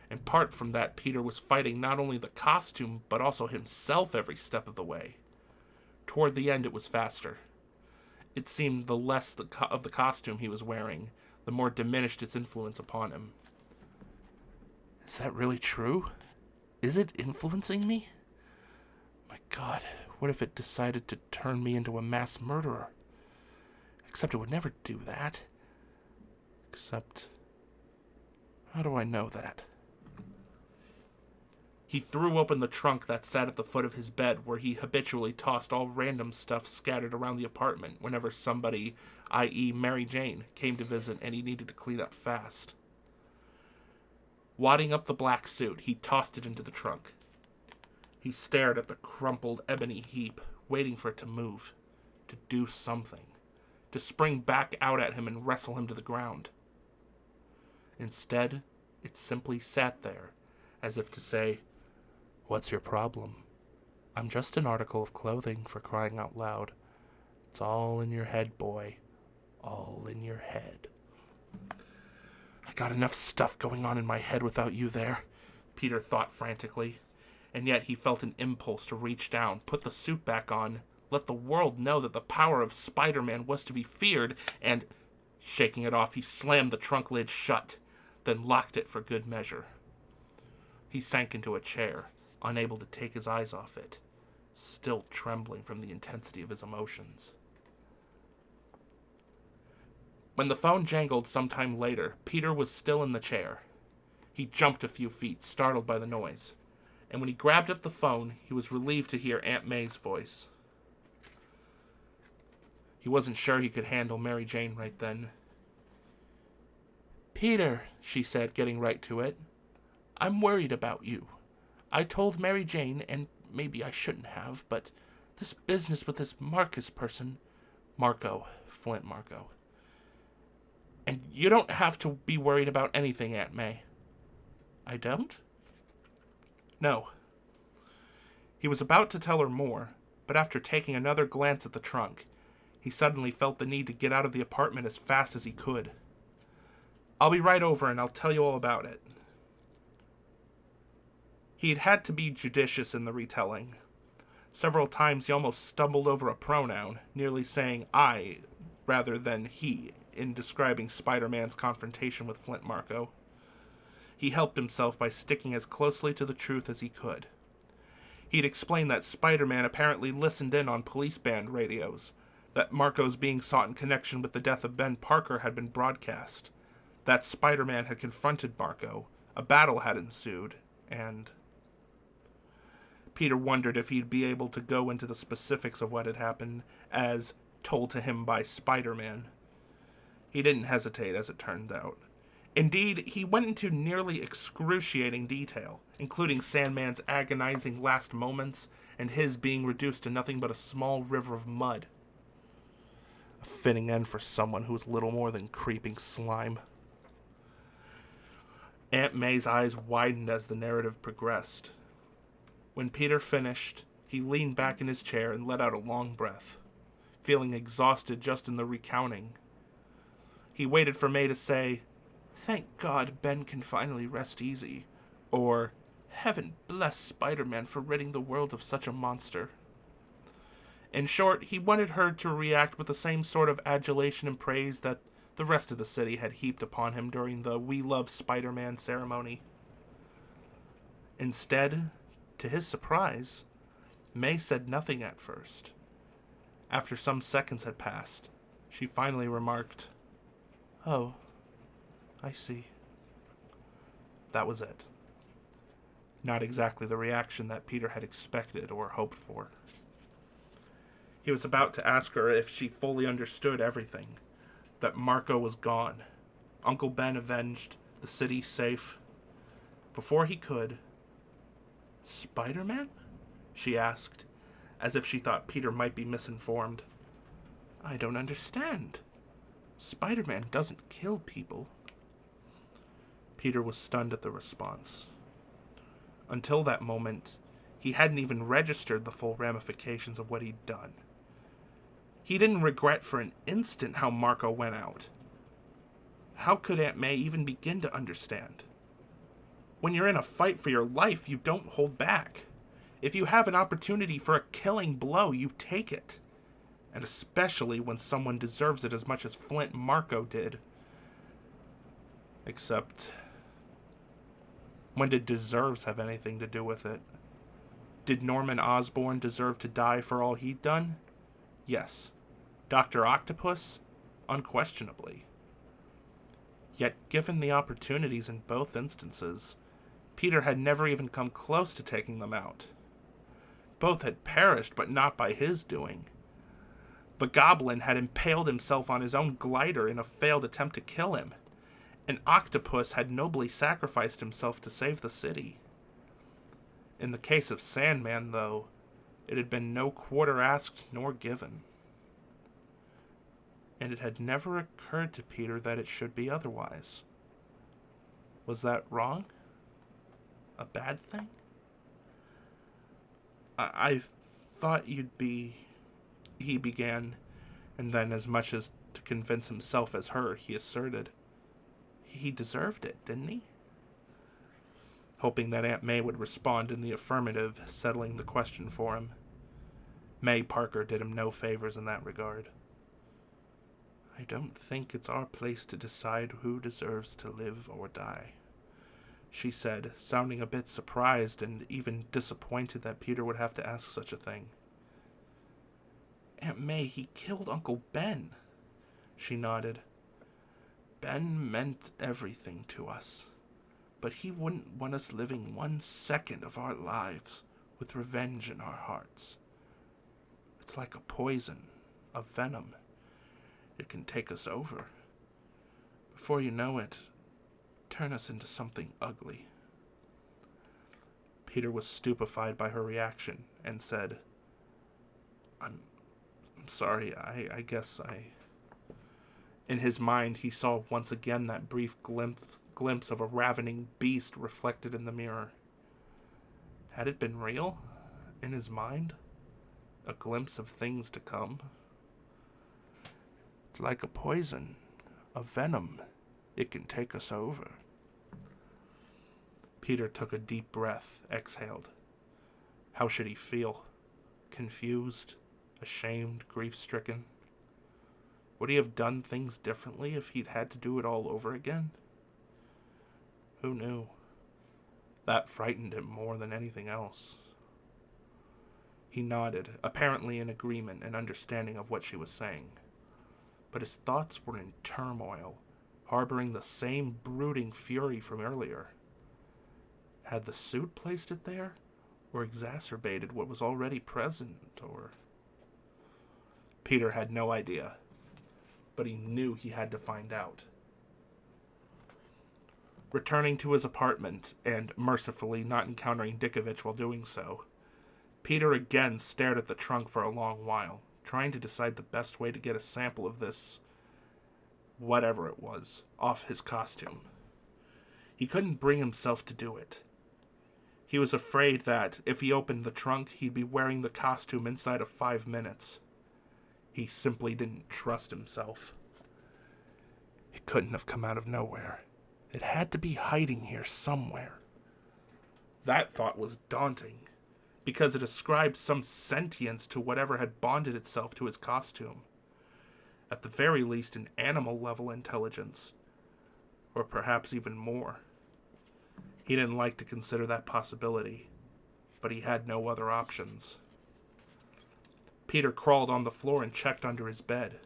and part from that Peter was fighting not only the costume, but also himself every step of the way. Toward the end, it was faster. It seemed the less of the costume he was wearing, the more diminished its influence upon him. Is that really true? Is it influencing me? My God, what if it decided to turn me into a mass murderer? Except it would never do that. Except, how do I know that? He threw open the trunk that sat at the foot of his bed, where he habitually tossed all random stuff scattered around the apartment whenever somebody, i.e. Mary Jane, came to visit and he needed to clean up fast. Wadding up the black suit, he tossed it into the trunk. He stared at the crumpled ebony heap, waiting for it to move, to do something, to spring back out at him and wrestle him to the ground. Instead, it simply sat there, as if to say, "What's your problem? I'm just an article of clothing, for crying out loud. It's all in your head, boy. All in your head." I got enough stuff going on in my head without you there, Peter thought frantically, and yet he felt an impulse to reach down, put the suit back on, let the world know that the power of Spider-Man was to be feared, and, shaking it off, he slammed the trunk lid shut, then locked it for good measure. He sank into a chair, unable to take his eyes off it, still trembling from the intensity of his emotions. When the phone jangled sometime later, Peter was still in the chair. He jumped a few feet, startled by the noise, and when he grabbed up the phone, he was relieved to hear Aunt May's voice. He wasn't sure he could handle Mary Jane right then. "Peter," she said, getting right to it, "I'm worried about you. I told Mary Jane, and maybe I shouldn't have, but this business with this Marcus person, Marco, Flint Marco. And you don't have to be worried about anything, Aunt May. I don't? No. He was about to tell her more, but after taking another glance at the trunk, he suddenly felt the need to get out of the apartment as fast as he could. I'll be right over and I'll tell you all about it. He'd had to be judicious in the retelling. Several times he almost stumbled over a pronoun, nearly saying I rather than he in describing Spider-Man's confrontation with Flint Marco. He helped himself by sticking as closely to the truth as he could. He'd explained that Spider-Man apparently listened in on police band radios, that Marco's being sought in connection with the death of Ben Parker had been broadcast, that Spider-Man had confronted Marco, a battle had ensued, and... Peter wondered if he'd be able to go into the specifics of what had happened as told to him by Spider-Man. He didn't hesitate, as it turned out. Indeed, he went into nearly excruciating detail, including Sandman's agonizing last moments and his being reduced to nothing but a small river of mud. A fitting end for someone who was little more than creeping slime. Aunt May's eyes widened as the narrative progressed. When Peter finished, he leaned back in his chair and let out a long breath, feeling exhausted just in the recounting. He waited for May to say, "Thank God Ben can finally rest easy," or "Heaven bless Spider-Man for ridding the world of such a monster." In short, he wanted her to react with the same sort of adulation and praise that the rest of the city had heaped upon him during the We Love Spider-Man ceremony. Instead, to his surprise, May said nothing at first. After some seconds had passed, she finally remarked, "Oh, I see." That was it. Not exactly the reaction that Peter had expected or hoped for. He was about to ask her if she fully understood everything, that Marco was gone, Uncle Ben avenged, the city safe. Before he could, "Spider-Man?" she asked, as if she thought Peter might be misinformed. "I don't understand. Spider-Man doesn't kill people." Peter was stunned at the response. Until that moment, he hadn't even registered the full ramifications of what he'd done. He didn't regret for an instant how Marco went out. How could Aunt May even begin to understand? When you're in a fight for your life, you don't hold back. If you have an opportunity for a killing blow, you take it. And especially when someone deserves it as much as Flint Marco did. Except, when did deserves have anything to do with it? Did Norman Osborn deserve to die for all he'd done? Yes. Dr. Octopus? Unquestionably. Yet, given the opportunities in both instances, Peter had never even come close to taking them out. Both had perished, but not by his doing. The goblin had impaled himself on his own glider in a failed attempt to kill him. An octopus had nobly sacrificed himself to save the city. In the case of Sandman, though, it had been no quarter asked nor given. And it had never occurred to Peter that it should be otherwise. Was that wrong? A bad thing? I thought you'd be... he began, and then as much as to convince himself as her, he asserted, "He deserved it, didn't he?" Hoping that Aunt May would respond in the affirmative, settling the question for him. May Parker did him no favors in that regard. "I don't think it's our place to decide who deserves to live or die," she said, sounding a bit surprised and even disappointed that Peter would have to ask such a thing. "Aunt May, he killed Uncle Ben." She nodded. "Ben meant everything to us, but he wouldn't want us living 1 second of our lives with revenge in our hearts. It's like a poison, a venom. It can take us over. Before you know it, turn us into something ugly." Peter was stupefied by her reaction and said, I'm sorry, I guess I... In his mind, he saw once again that brief glimpse of a ravening beast reflected in the mirror. Had it been real? In his mind? A glimpse of things to come? It's like a poison, a venom. It can take us over. Peter took a deep breath, exhaled. How should he feel? Confused? Ashamed? Grief-stricken? Would he have done things differently if he'd had to do it all over again? Who knew? That frightened him more than anything else. He nodded, apparently in agreement and understanding of what she was saying. But his thoughts were in turmoil, harboring the same brooding fury from earlier. Had the suit placed it there? Or exacerbated what was already present? Or... Peter had no idea. But he knew he had to find out. Returning to his apartment, and mercifully not encountering Dickovich while doing so, Peter again stared at the trunk for a long while, trying to decide the best way to get a sample of this, whatever it was, off his costume. He couldn't bring himself to do it. He was afraid that, if he opened the trunk, he'd be wearing the costume inside of 5 minutes. He simply didn't trust himself. It couldn't have come out of nowhere. It had to be hiding here somewhere. That thought was daunting, because it ascribed some sentience to whatever had bonded itself to his costume. At the very least, an animal-level intelligence. Or perhaps even more. He didn't like to consider that possibility, but he had no other options. Peter crawled on the floor and checked under his bed.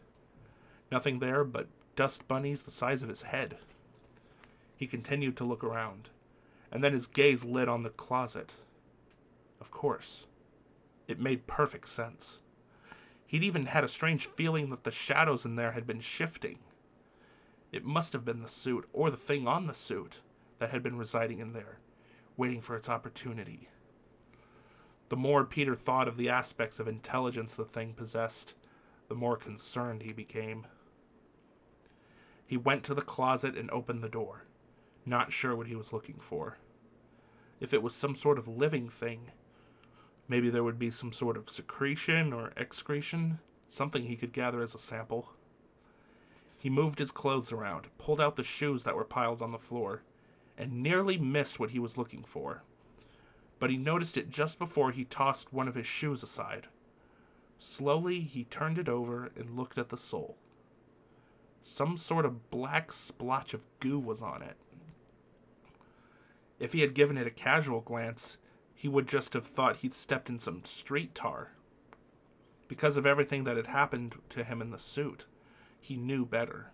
Nothing there but dust bunnies the size of his head. He continued to look around, and then his gaze lit on the closet. Of course. It made perfect sense. He'd even had a strange feeling that the shadows in there had been shifting. It must have been the suit, or the thing on the suit, that had been residing in there, waiting for its opportunity. The more Peter thought of the aspects of intelligence the thing possessed, the more concerned he became. He went to the closet and opened the door, not sure what he was looking for. If it was some sort of living thing, maybe there would be some sort of secretion or excretion, something he could gather as a sample. He moved his clothes around, pulled out the shoes that were piled on the floor, and nearly missed what he was looking for. But he noticed it just before he tossed one of his shoes aside. Slowly, he turned it over and looked at the sole. Some sort of black splotch of goo was on it. If he had given it a casual glance, he would just have thought he'd stepped in some street tar. Because of everything that had happened to him in the suit, he knew better.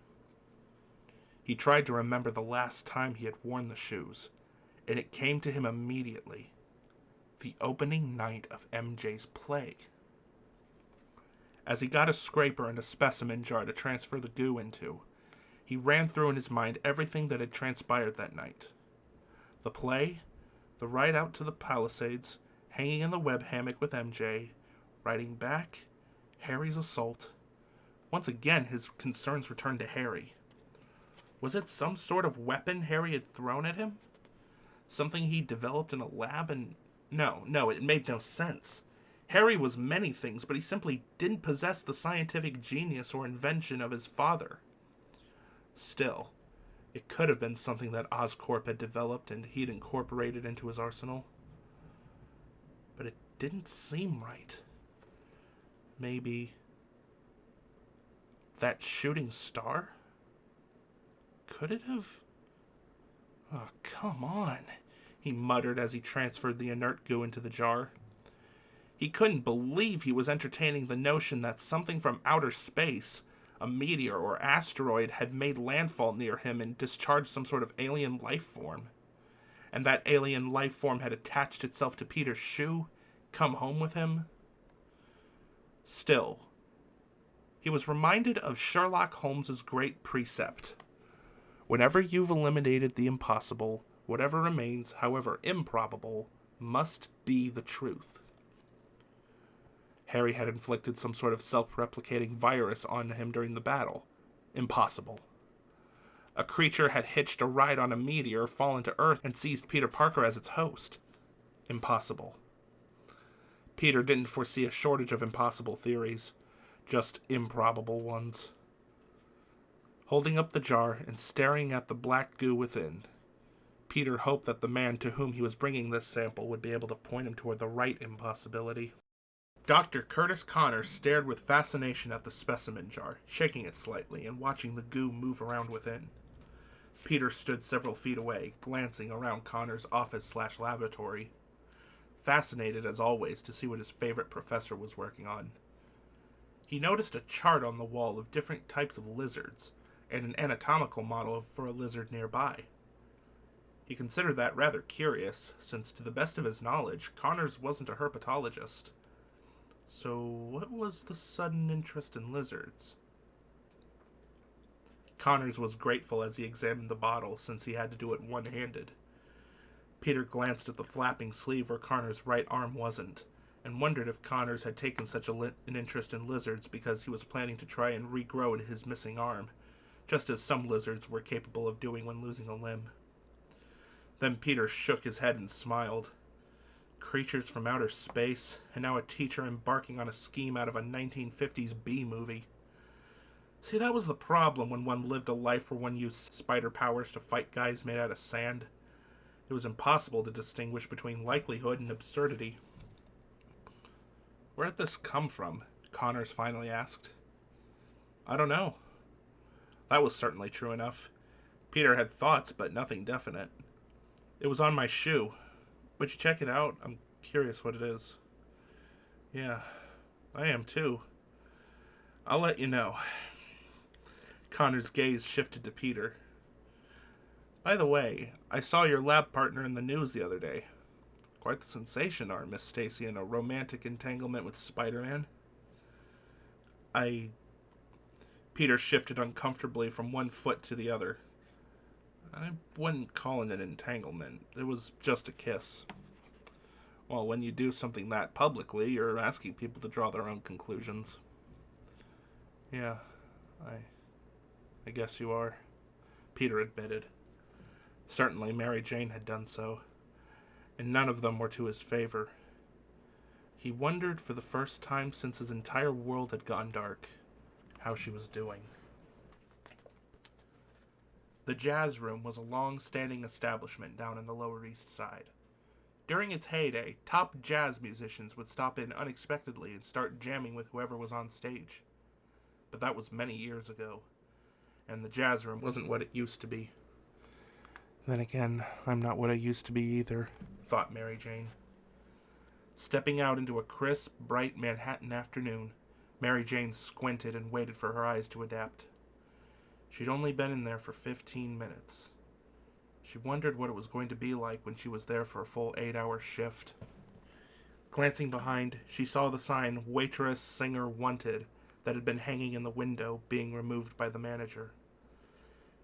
He tried to remember the last time he had worn the shoes, and it came to him immediately. The opening night of MJ's play. As he got a scraper and a specimen jar to transfer the goo into, he ran through in his mind everything that had transpired that night. The play, the ride out to the Palisades, hanging in the web hammock with MJ, riding back, Harry's assault. Once again, his concerns returned to Harry. Was it some sort of weapon Harry had thrown at him? Something he developed in a lab and... No, it made no sense. Harry was many things, but he simply didn't possess the scientific genius or invention of his father. Still, it could have been something that Oscorp had developed and he'd incorporated into his arsenal. But it didn't seem right. Maybe... that shooting star? Could it have... Oh, come on, he muttered as he transferred the inert goo into the jar. He couldn't believe he was entertaining the notion that something from outer space, a meteor or asteroid, had made landfall near him and discharged some sort of alien life form. And that alien life form had attached itself to Peter's shoe, come home with him. Still, he was reminded of Sherlock Holmes's great precept. Whenever you've eliminated the impossible, whatever remains, however improbable, must be the truth. Harry had inflicted some sort of self-replicating virus on him during the battle. Impossible. A creature had hitched a ride on a meteor, fallen to Earth, and seized Peter Parker as its host. Impossible. Peter didn't foresee a shortage of impossible theories, just improbable ones. Holding up the jar and staring at the black goo within, Peter hoped that the man to whom he was bringing this sample would be able to point him toward the right impossibility. Dr. Curtis Connors stared with fascination at the specimen jar, shaking it slightly and watching the goo move around within. Peter stood several feet away, glancing around Connors' office/laboratory, fascinated as always to see what his favorite professor was working on. He noticed a chart on the wall of different types of lizards, and an anatomical model for a lizard nearby. He considered that rather curious, since to the best of his knowledge, Connors wasn't a herpetologist. So what was the sudden interest in lizards? Connors was grateful as he examined the bottle, since he had to do it one-handed. Peter glanced at the flapping sleeve where Connors' right arm wasn't, and wondered if Connors had taken such an interest in lizards because he was planning to try and regrow his missing arm, just as some lizards were capable of doing when losing a limb. Then Peter shook his head and smiled. Creatures from outer space, and now a teacher embarking on a scheme out of a 1950s B-movie. See, that was the problem when one lived a life where one used spider powers to fight guys made out of sand. It was impossible to distinguish between likelihood and absurdity. Where did this come from? Connors finally asked. I don't know. That was certainly true enough. Peter had thoughts, but nothing definite. It was on my shoe. Would you check it out? I'm curious what it is. Yeah, I am too. I'll let you know. Connor's gaze shifted to Peter. By the way, I saw your lab partner in the news the other day. Quite the sensation, our Miss Stacy in a romantic entanglement with Spider-Man. Peter shifted uncomfortably from one foot to the other. I wouldn't call it an entanglement. It was just a kiss. Well, when you do something that publicly, you're asking people to draw their own conclusions. Yeah, I guess you are, Peter admitted. Certainly Mary Jane had done so, and none of them were to his favor. He wondered for the first time since his entire world had gone dark how she was doing. The Jazz Room was a long-standing establishment down in the Lower East Side. During its heyday, top jazz musicians would stop in unexpectedly and start jamming with whoever was on stage. But that was many years ago, and the Jazz Room wasn't what it used to be. Then again, I'm not what I used to be either, thought Mary Jane. Stepping out into a crisp, bright Manhattan afternoon, Mary Jane squinted and waited for her eyes to adapt. She'd only been in there for 15 minutes. She wondered what it was going to be like when she was there for a full 8-hour shift. Glancing behind, she saw the sign, "Waitress, Singer, Wanted," that had been hanging in the window, being removed by the manager.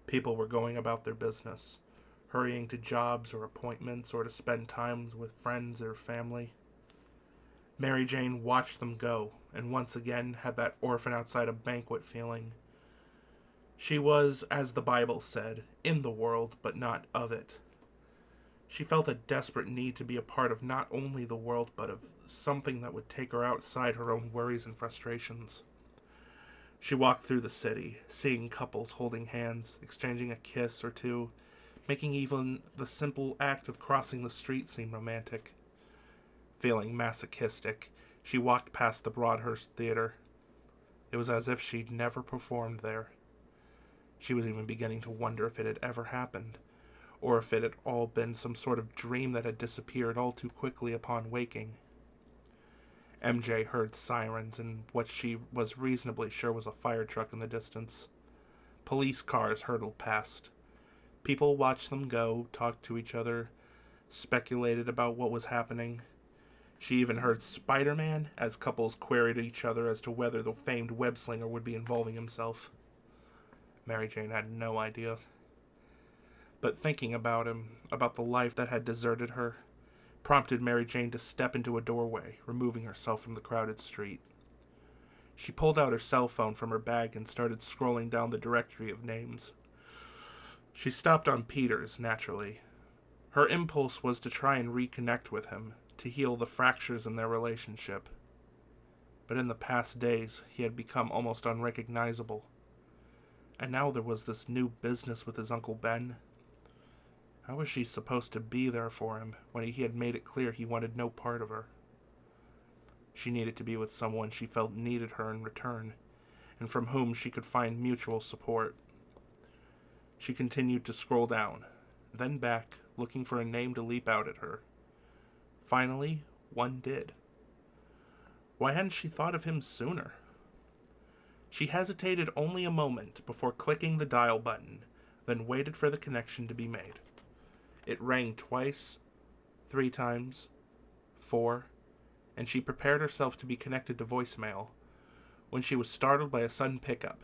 People were going about their business, hurrying to jobs or appointments or to spend time with friends or family. Mary Jane watched them go, and once again had that orphan outside a banquet feeling. She was, as the Bible said, in the world, but not of it. She felt a desperate need to be a part of not only the world, but of something that would take her outside her own worries and frustrations. She walked through the city, seeing couples holding hands, exchanging a kiss or two, making even the simple act of crossing the street seem romantic. Feeling masochistic, she walked past the Broadhurst Theater. It was as if she'd never performed there. She was even beginning to wonder if it had ever happened, or if it had all been some sort of dream that had disappeared all too quickly upon waking. MJ heard sirens and what she was reasonably sure was a fire truck in the distance. Police cars hurtled past. People watched them go, talked to each other, speculated about what was happening. She even heard Spider-Man as couples queried each other as to whether the famed web-slinger would be involving himself. Mary Jane had no idea. But thinking about him, about the life that had deserted her, prompted Mary Jane to step into a doorway, removing herself from the crowded street. She pulled out her cell phone from her bag and started scrolling down the directory of names. She stopped on Peter's, naturally. Her impulse was to try and reconnect with him, to heal the fractures in their relationship. But in the past days, he had become almost unrecognizable. And now there was this new business with his Uncle Ben. How was she supposed to be there for him when he had made it clear he wanted no part of her? She needed to be with someone she felt needed her in return, and from whom she could find mutual support. She continued to scroll down, then back, looking for a name to leap out at her. Finally, one did. Why hadn't she thought of him sooner? She hesitated only a moment before clicking the dial button, then waited for the connection to be made. It rang twice, 3 times, 4, and she prepared herself to be connected to voicemail when she was startled by a sudden pickup.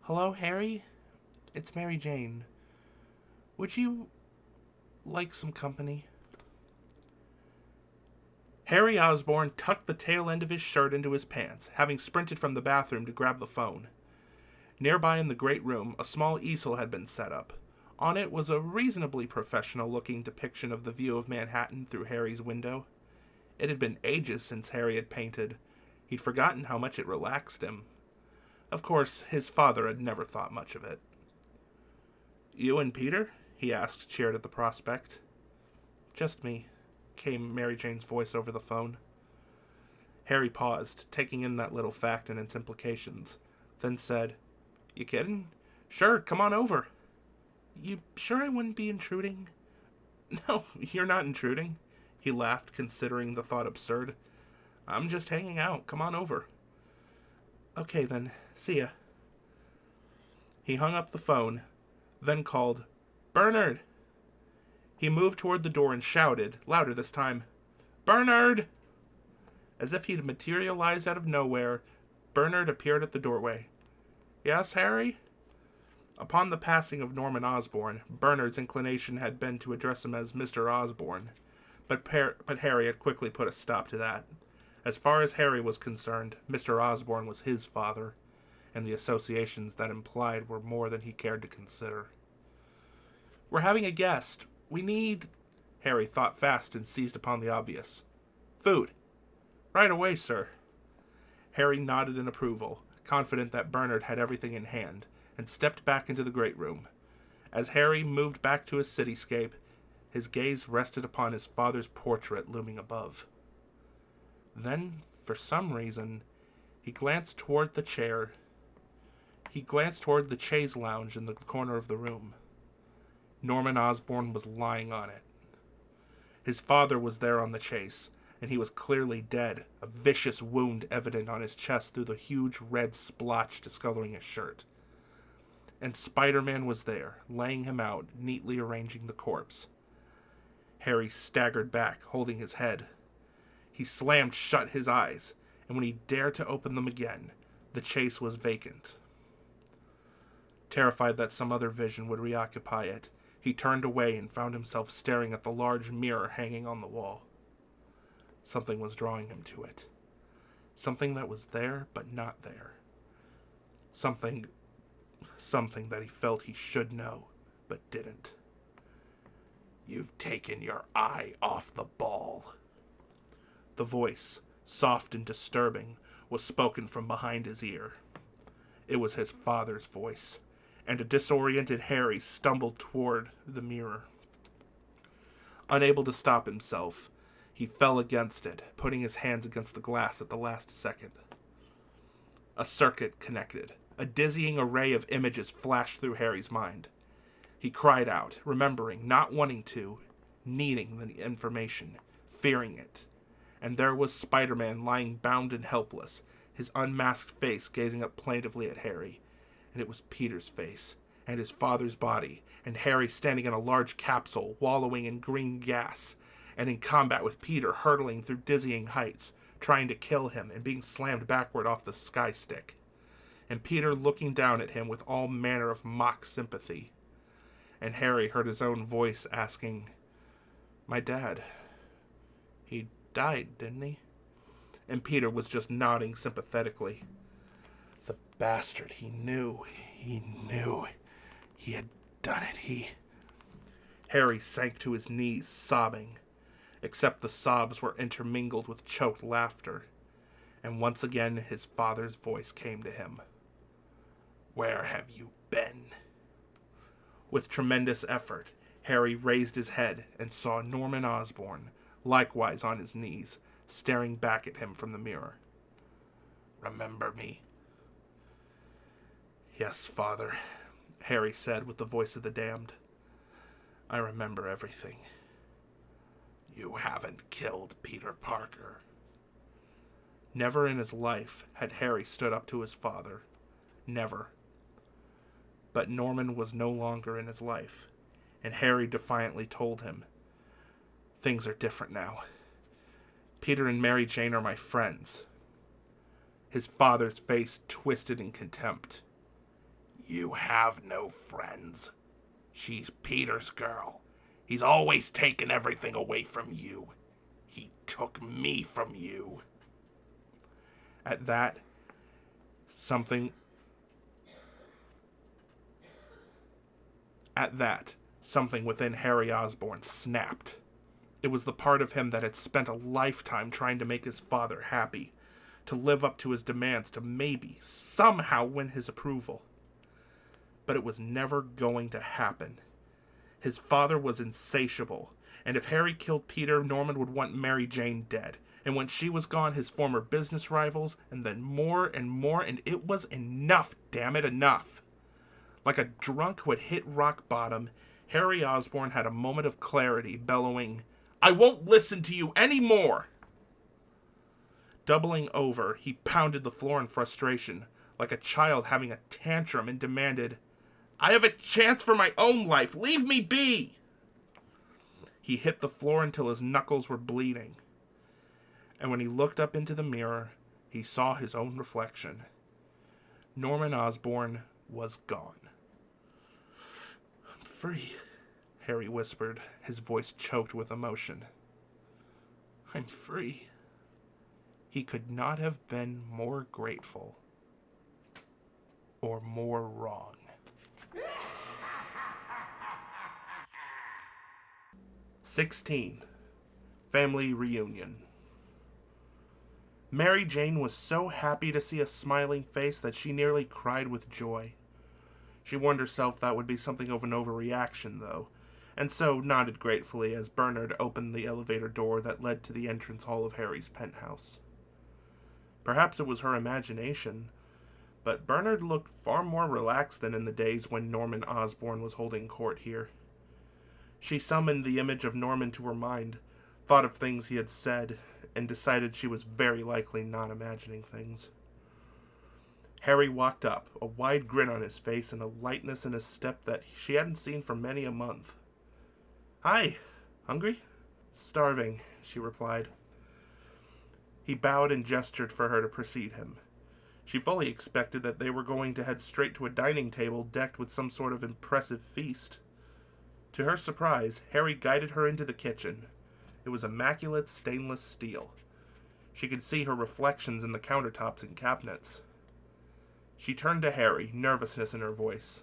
"Hello, Harry? It's Mary Jane. Would you like some company?" Harry Osborn tucked the tail end of his shirt into his pants, having sprinted from the bathroom to grab the phone. Nearby in the great room, a small easel had been set up. On it was a reasonably professional-looking depiction of the view of Manhattan through Harry's window. It had been ages since Harry had painted. He'd forgotten how much it relaxed him. Of course, his father had never thought much of it. "You and Peter?" he asked, cheered at the prospect. "Just me," came Mary Jane's voice over the phone. Harry paused, taking in that little fact and its implications, then said, "You kidding? Sure, come on over." "You sure I wouldn't be intruding?" "No, you're not intruding," he laughed, considering the thought absurd. "I'm just hanging out. Come on over." "Okay then, see ya." He hung up the phone, then called, "Bernard!" He moved toward the door and shouted, louder this time, "Bernard!" As if he'd materialized out of nowhere, Bernard appeared at the doorway. "Yes, Harry?" Upon the passing of Norman Osborn, Bernard's inclination had been to address him as Mr. Osborn, but Harry had quickly put a stop to that. As far as Harry was concerned, Mr. Osborn was his father, and the associations that implied were more than he cared to consider. "We're having a guest. We need..." Harry thought fast and seized upon the obvious. "Food. Right away, sir." Harry nodded in approval, confident that Bernard had everything in hand, and stepped back into the great room. As Harry moved back to his cityscape, his gaze rested upon his father's portrait looming above. Then, for some reason, he glanced toward the chaise lounge in the corner of the room. Norman Osborn was lying on it. His father was there on the chaise, and he was clearly dead, a vicious wound evident on his chest through the huge red splotch discoloring his shirt. And Spider-Man was there, laying him out, neatly arranging the corpse. Harry staggered back, holding his head. He slammed shut his eyes, and when he dared to open them again, the chaise was vacant. Terrified that some other vision would reoccupy it, he turned away and found himself staring at the large mirror hanging on the wall. Something was drawing him to it. Something that was there, but not there. Something that he felt he should know, but didn't. "You've taken your eye off the ball." The voice, soft and disturbing, was spoken from behind his ear. It was his father's voice, and a disoriented Harry stumbled toward the mirror. Unable to stop himself, he fell against it, putting his hands against the glass at the last second. A circuit connected. A dizzying array of images flashed through Harry's mind. He cried out, remembering, not wanting to, needing the information, fearing it. And there was Spider-Man lying bound and helpless, his unmasked face gazing up plaintively at Harry. And it was Peter's face, and his father's body, and Harry standing in a large capsule, wallowing in green gas, and in combat with Peter hurtling through dizzying heights, trying to kill him and being slammed backward off the sky stick. And Peter looking down at him with all manner of mock sympathy. And Harry heard his own voice asking, My dad. He died, didn't he? And Peter was just nodding sympathetically. The bastard, he knew. He had done it. Harry sank to his knees, sobbing, except the sobs were intermingled with choked laughter. And once again his father's voice came to him. Where have you been? With tremendous effort, Harry raised his head and saw Norman Osborn, likewise on his knees, staring back at him from the mirror. Remember me? Yes, Father, Harry said with the voice of the damned. I remember everything. You haven't killed Peter Parker. Never in his life had Harry stood up to his father. Never. But Norman was no longer in his life, and Harry defiantly told him, things are different now. Peter and Mary Jane are my friends. His father's face twisted in contempt. You have no friends. She's Peter's girl. He's always taken everything away from you. He took me from you. At that, something within Harry Osborn snapped. It was the part of him that had spent a lifetime trying to make his father happy, to live up to his demands, to maybe, somehow win his approval. But it was never going to happen. His father was insatiable, and if Harry killed Peter, Norman would want Mary Jane dead. And when she was gone, his former business rivals, and then more, and it was enough, damn it, enough. Like a drunk who had hit rock bottom, Harry Osborn had a moment of clarity, bellowing, I won't listen to you anymore! Doubling over, he pounded the floor in frustration, like a child having a tantrum, and demanded, I have a chance for my own life! Leave me be! He hit the floor until his knuckles were bleeding. And when he looked up into the mirror, he saw his own reflection. Norman Osborn was gone. I'm free, Harry whispered, his voice choked with emotion. I'm free. He could not have been more grateful. Or more wrong. 16. Family Reunion. Mary Jane was so happy to see a smiling face that she nearly cried with joy. She warned herself that would be something of an overreaction, though, and so nodded gratefully as Bernard opened the elevator door that led to the entrance hall of Harry's penthouse. Perhaps it was her imagination, but Bernard looked far more relaxed than in the days when Norman Osborn was holding court here. She summoned the image of Norman to her mind, thought of things he had said, and decided she was very likely not imagining things. Harry walked up, a wide grin on his face and a lightness in his step that she hadn't seen for many a month. Hi, hungry? Starving, she replied. He bowed and gestured for her to precede him. She fully expected that they were going to head straight to a dining table decked with some sort of impressive feast. To her surprise, Harry guided her into the kitchen. It was immaculate stainless steel. She could see her reflections in the countertops and cabinets. She turned to Harry, nervousness in her voice.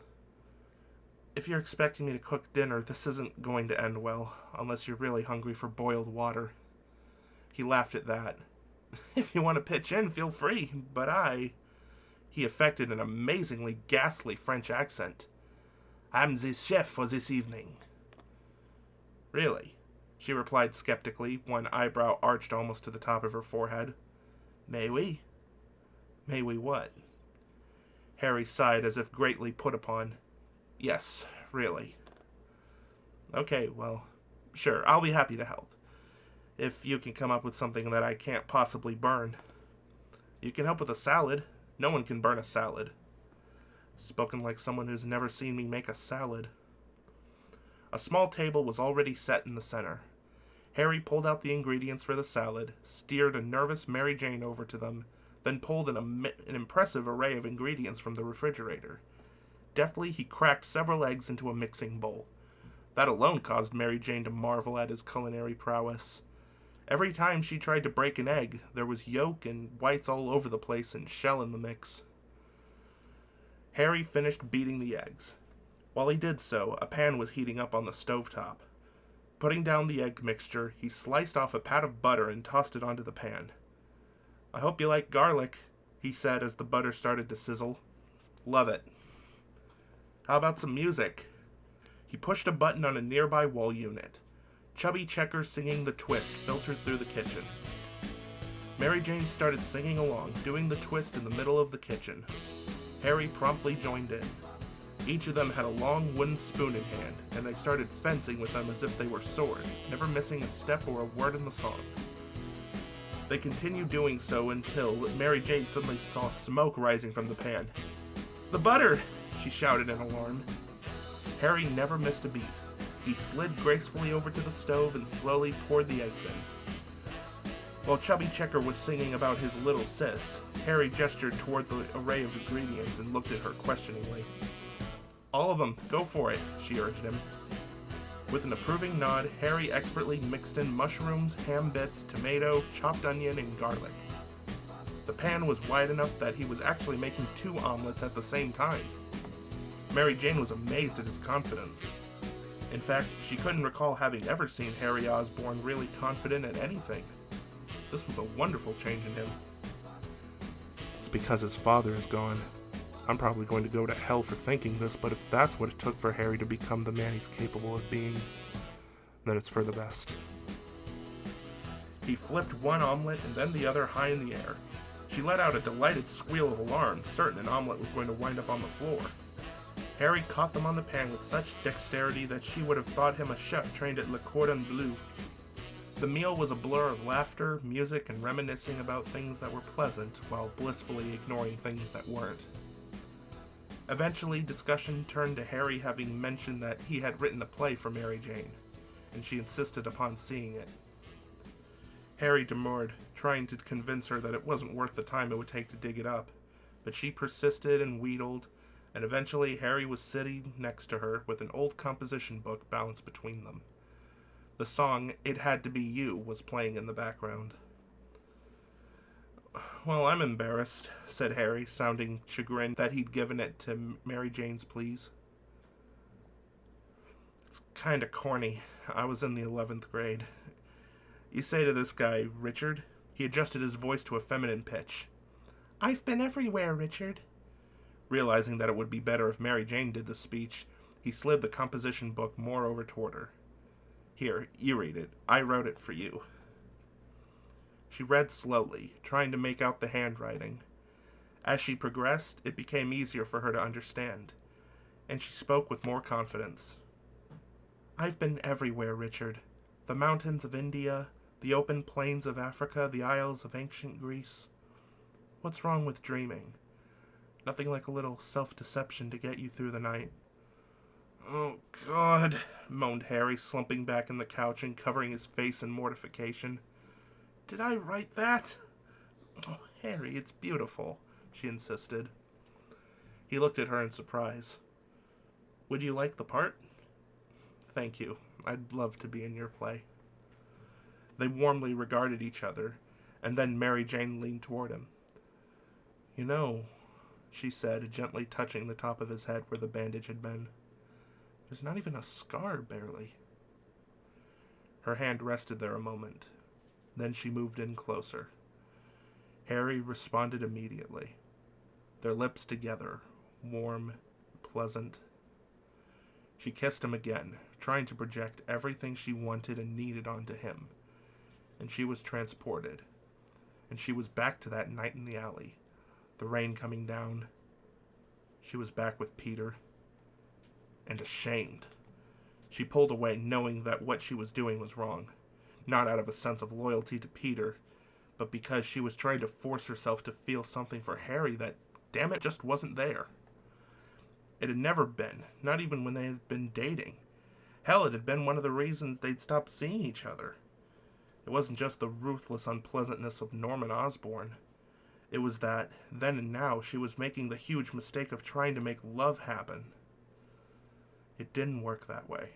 If you're expecting me to cook dinner, this isn't going to end well, unless you're really hungry for boiled water. He laughed at that. If you want to pitch in, feel free, but He affected an amazingly ghastly French accent. I'm the chef for this evening. Really? She replied skeptically, one eyebrow arched almost to the top of her forehead. Mais oui. May we what? Harry sighed as if greatly put upon. Yes, really. Okay, well, sure, I'll be happy to help. If you can come up with something that I can't possibly burn. You can help with a salad. No one can burn a salad. Spoken like someone who's never seen me make a salad. A small table was already set in the center. Harry pulled out the ingredients for the salad, steered a nervous Mary Jane over to them, then pulled an impressive array of ingredients from the refrigerator. Deftly, he cracked several eggs into a mixing bowl. That alone caused Mary Jane to marvel at his culinary prowess. Every time she tried to break an egg, there was yolk and whites all over the place and shell in the mix. Harry finished beating the eggs. While he did so, a pan was heating up on the stovetop. Putting down the egg mixture, he sliced off a pat of butter and tossed it onto the pan. "I hope you like garlic," he said as the butter started to sizzle. "Love it." "How about some music?" He pushed a button on a nearby wall unit. Chubby Checker singing The Twist filtered through the kitchen. Mary Jane started singing along, doing the twist in the middle of the kitchen. Harry promptly joined in. Each of them had a long wooden spoon in hand, and they started fencing with them as if they were swords, never missing a step or a word in the song. They continued doing so until Mary Jane suddenly saw smoke rising from the pan. "The butter!" she shouted in alarm. Harry never missed a beat. He slid gracefully over to the stove and slowly poured the eggs in. While Chubby Checker was singing about his little sis, Harry gestured toward the array of ingredients and looked at her questioningly. "All of them, go for it," she urged him. With an approving nod, Harry expertly mixed in mushrooms, ham bits, tomato, chopped onion, and garlic. The pan was wide enough that he was actually making 2 omelets at the same time. Mary Jane was amazed at his confidence. In fact, she couldn't recall having ever seen Harry Osborn really confident at anything. This was a wonderful change in him. "It's because his father is gone. I'm probably going to go to hell for thinking this, but if that's what it took for Harry to become the man he's capable of being, then it's for the best." He flipped one omelet and then the other high in the air. She let out a delighted squeal of alarm, certain an omelet was going to wind up on the floor. Harry caught them on the pan with such dexterity that she would have thought him a chef trained at Le Cordon Bleu. The meal was a blur of laughter, music, and reminiscing about things that were pleasant, while blissfully ignoring things that weren't. Eventually, discussion turned to Harry having mentioned that he had written a play for Mary Jane, and she insisted upon seeing it. Harry demurred, trying to convince her that it wasn't worth the time it would take to dig it up, but she persisted and wheedled, and eventually Harry was sitting next to her with an old composition book balanced between them. The song "It Had to Be You" was playing in the background. "Well, I'm embarrassed," said Harry, sounding chagrined that he'd given it to Mary Jane's pleas. "It's kinda corny. I was in the 11th grade. You say to this guy, Richard," he adjusted his voice to a feminine pitch, "I've been everywhere, Richard." Realizing that it would be better if Mary Jane did the speech, he slid the composition book more over toward her. "Here, you read it. I wrote it for you." She read slowly, trying to make out the handwriting. As she progressed, it became easier for her to understand, and she spoke with more confidence. "I've been everywhere, Richard. The mountains of India, the open plains of Africa, the isles of ancient Greece. What's wrong with dreaming? Nothing like a little self-deception to get you through the night." "Oh, God," moaned Harry, slumping back in the couch and covering his face in mortification. "Did I write that?" "Oh, Harry, it's beautiful," she insisted. He looked at her in surprise. "Would you like the part?" "Thank you. I'd love to be in your play." They warmly regarded each other, and then Mary Jane leaned toward him. "You know," she said, gently touching the top of his head where the bandage had been, "there's not even a scar, barely." Her hand rested there a moment. Then she moved in closer. Harry responded immediately. Their lips together, warm, pleasant. She kissed him again, trying to project everything she wanted and needed onto him. And she was transported. And she was back to that night in the alley. The rain coming down. She was back with Peter. And ashamed. She pulled away, knowing that what she was doing was wrong. Not out of a sense of loyalty to Peter, but because she was trying to force herself to feel something for Harry that, damn it, just wasn't there. It had never been, not even when they had been dating. Hell, it had been one of the reasons they'd stopped seeing each other. It wasn't just the ruthless unpleasantness of Norman Osborn. It was that, then and now, she was making the huge mistake of trying to make love happen. It didn't work that way.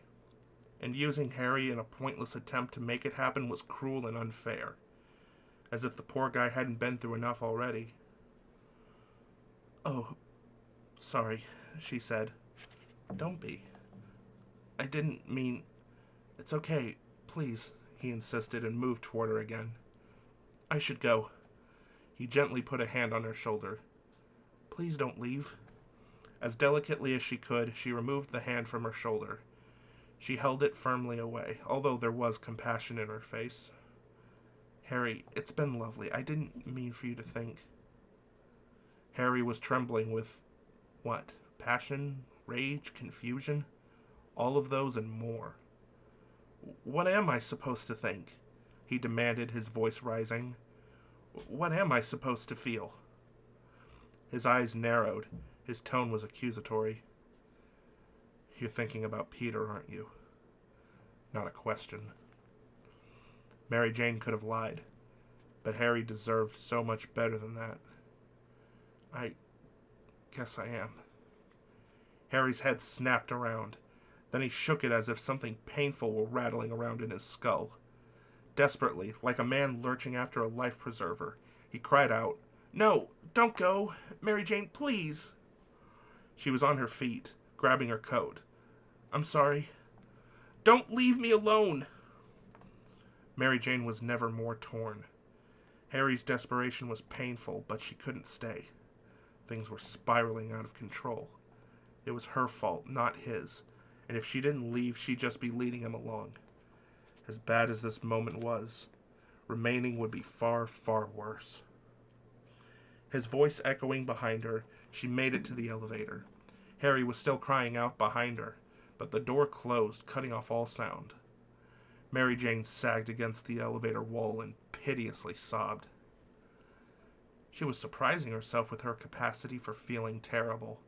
and using Harry in a pointless attempt to make it happen was cruel and unfair. As if the poor guy hadn't been through enough already. "Oh, sorry," she said. "Don't be. I didn't mean... It's okay, please," he insisted and moved toward her again. "I should go." He gently put a hand on her shoulder. "Please don't leave." As delicately as she could, she removed the hand from her shoulder. She held it firmly away, although there was compassion in her face. "Harry, it's been lovely. I didn't mean for you to think." Harry was trembling with, what? Passion, rage, confusion? All of those and more. "What am I supposed to think?" he demanded, his voice rising. "What am I supposed to feel?" His eyes narrowed. His tone was accusatory. "You're thinking about Peter, aren't you?" Not a question. Mary Jane could have lied, but Harry deserved so much better than that. "I guess I am." Harry's head snapped around. Then he shook it as if something painful were rattling around in his skull. Desperately, like a man lurching after a life preserver, he cried out, "No, don't go! Mary Jane, please!" She was on her feet, grabbing her coat. "I'm sorry. Don't leave me alone!" Mary Jane was never more torn. Harry's desperation was painful, but she couldn't stay. Things were spiraling out of control. It was her fault, not his, and if she didn't leave, she'd just be leading him along. As bad as this moment was, remaining would be far, far worse. His voice echoing behind her, she made it to the elevator. Harry was still crying out behind her, but the door closed, cutting off all sound. Mary Jane sagged against the elevator wall and piteously sobbed. She was surprising herself with her capacity for feeling terrible.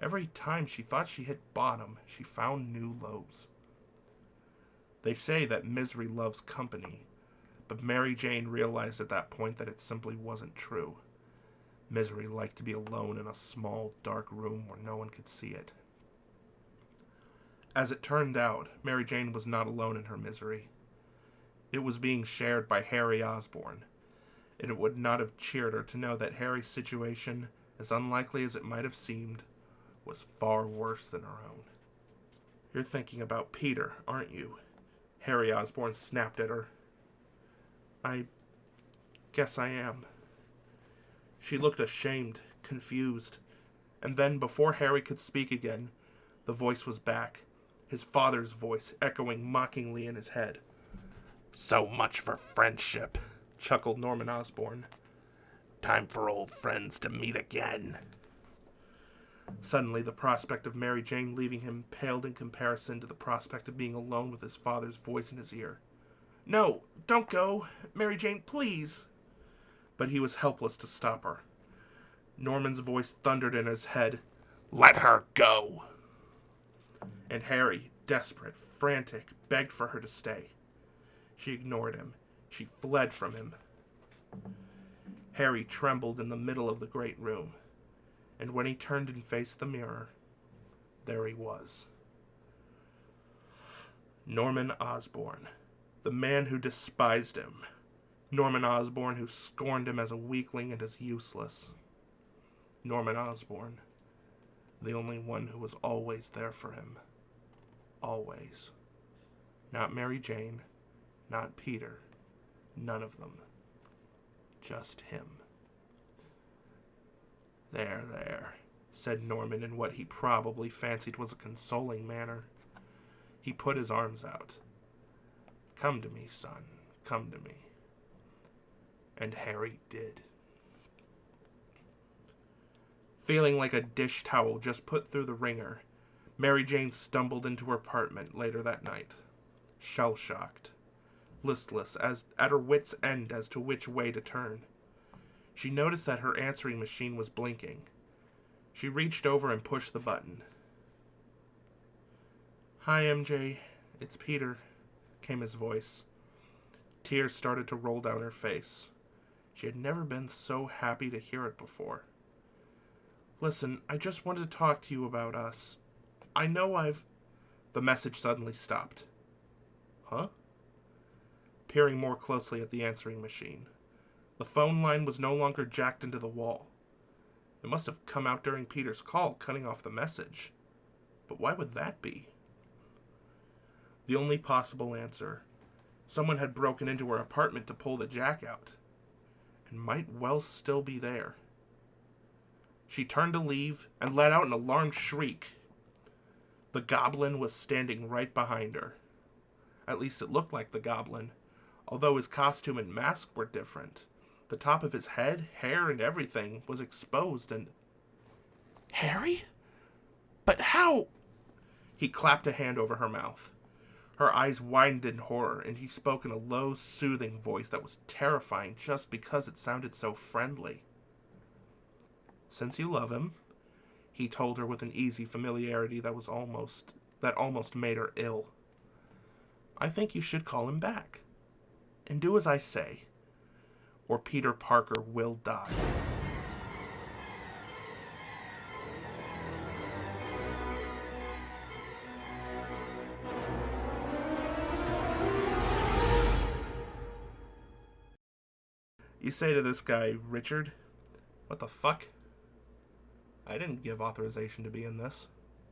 Every time she thought she hit bottom, she found new lows. They say that misery loves company, but Mary Jane realized at that point that it simply wasn't true. Misery liked to be alone in a small, dark room where no one could see it. As it turned out, Mary Jane was not alone in her misery. It was being shared by Harry Osborn, and it would not have cheered her to know that Harry's situation, as unlikely as it might have seemed, was far worse than her own. "You're thinking about Peter, aren't you?" Harry Osborn snapped at her. "I guess I am." She looked ashamed, confused, and then, before Harry could speak again, the voice was back, his father's voice echoing mockingly in his head. "So much for friendship," chuckled Norman Osborn. "Time for old friends to meet again." Suddenly, the prospect of Mary Jane leaving him paled in comparison to the prospect of being alone with his father's voice in his ear. "No, don't go! Mary Jane, please!" But he was helpless to stop her. Norman's voice thundered in his head, "Let her go!" And Harry, desperate, frantic, begged for her to stay. She ignored him. She fled from him. Harry trembled in the middle of the great room, and when he turned and faced the mirror, there he was. Norman Osborn, the man who despised him. Norman Osborn who scorned him as a weakling and as useless. Norman Osborn, the only one who was always there for him. Always. Not Mary Jane, not Peter, none of them. Just him. There, said Norman in what he probably fancied was a consoling manner. He put his arms out. "Come to me, son, come to me." And Harry did. Feeling like a dish towel just put through the wringer, Mary Jane stumbled into her apartment later that night, shell-shocked, listless, as at her wit's end as to which way to turn. She noticed that her answering machine was blinking. She reached over and pushed the button. "Hi, MJ. It's Peter," came his voice. Tears started to roll down her face. She had never been so happy to hear it before. "Listen, I just wanted to talk to you about us. I know I've..." The message suddenly stopped. Huh? Peering more closely at the answering machine. The phone line was no longer jacked into the wall. It must have come out during Peter's call, cutting off the message. But why would that be? The only possible answer. Someone had broken into her apartment to pull the jack out, and might well still be there. She turned to leave and let out an alarmed shriek. The goblin was standing right behind her. At least it looked like the goblin, although his costume and mask were different. The top of his head, hair, and everything was exposed and... Harry? But how? He clapped a hand over her mouth. Her eyes widened in horror, and he spoke in a low, soothing voice that was terrifying just because it sounded so friendly. Since you love him, he told her with an easy familiarity that almost made her ill. I think you should call him back. And do as I say, or Peter Parker will die. You say to this guy, Richard, what the fuck? I didn't give authorization to be in this.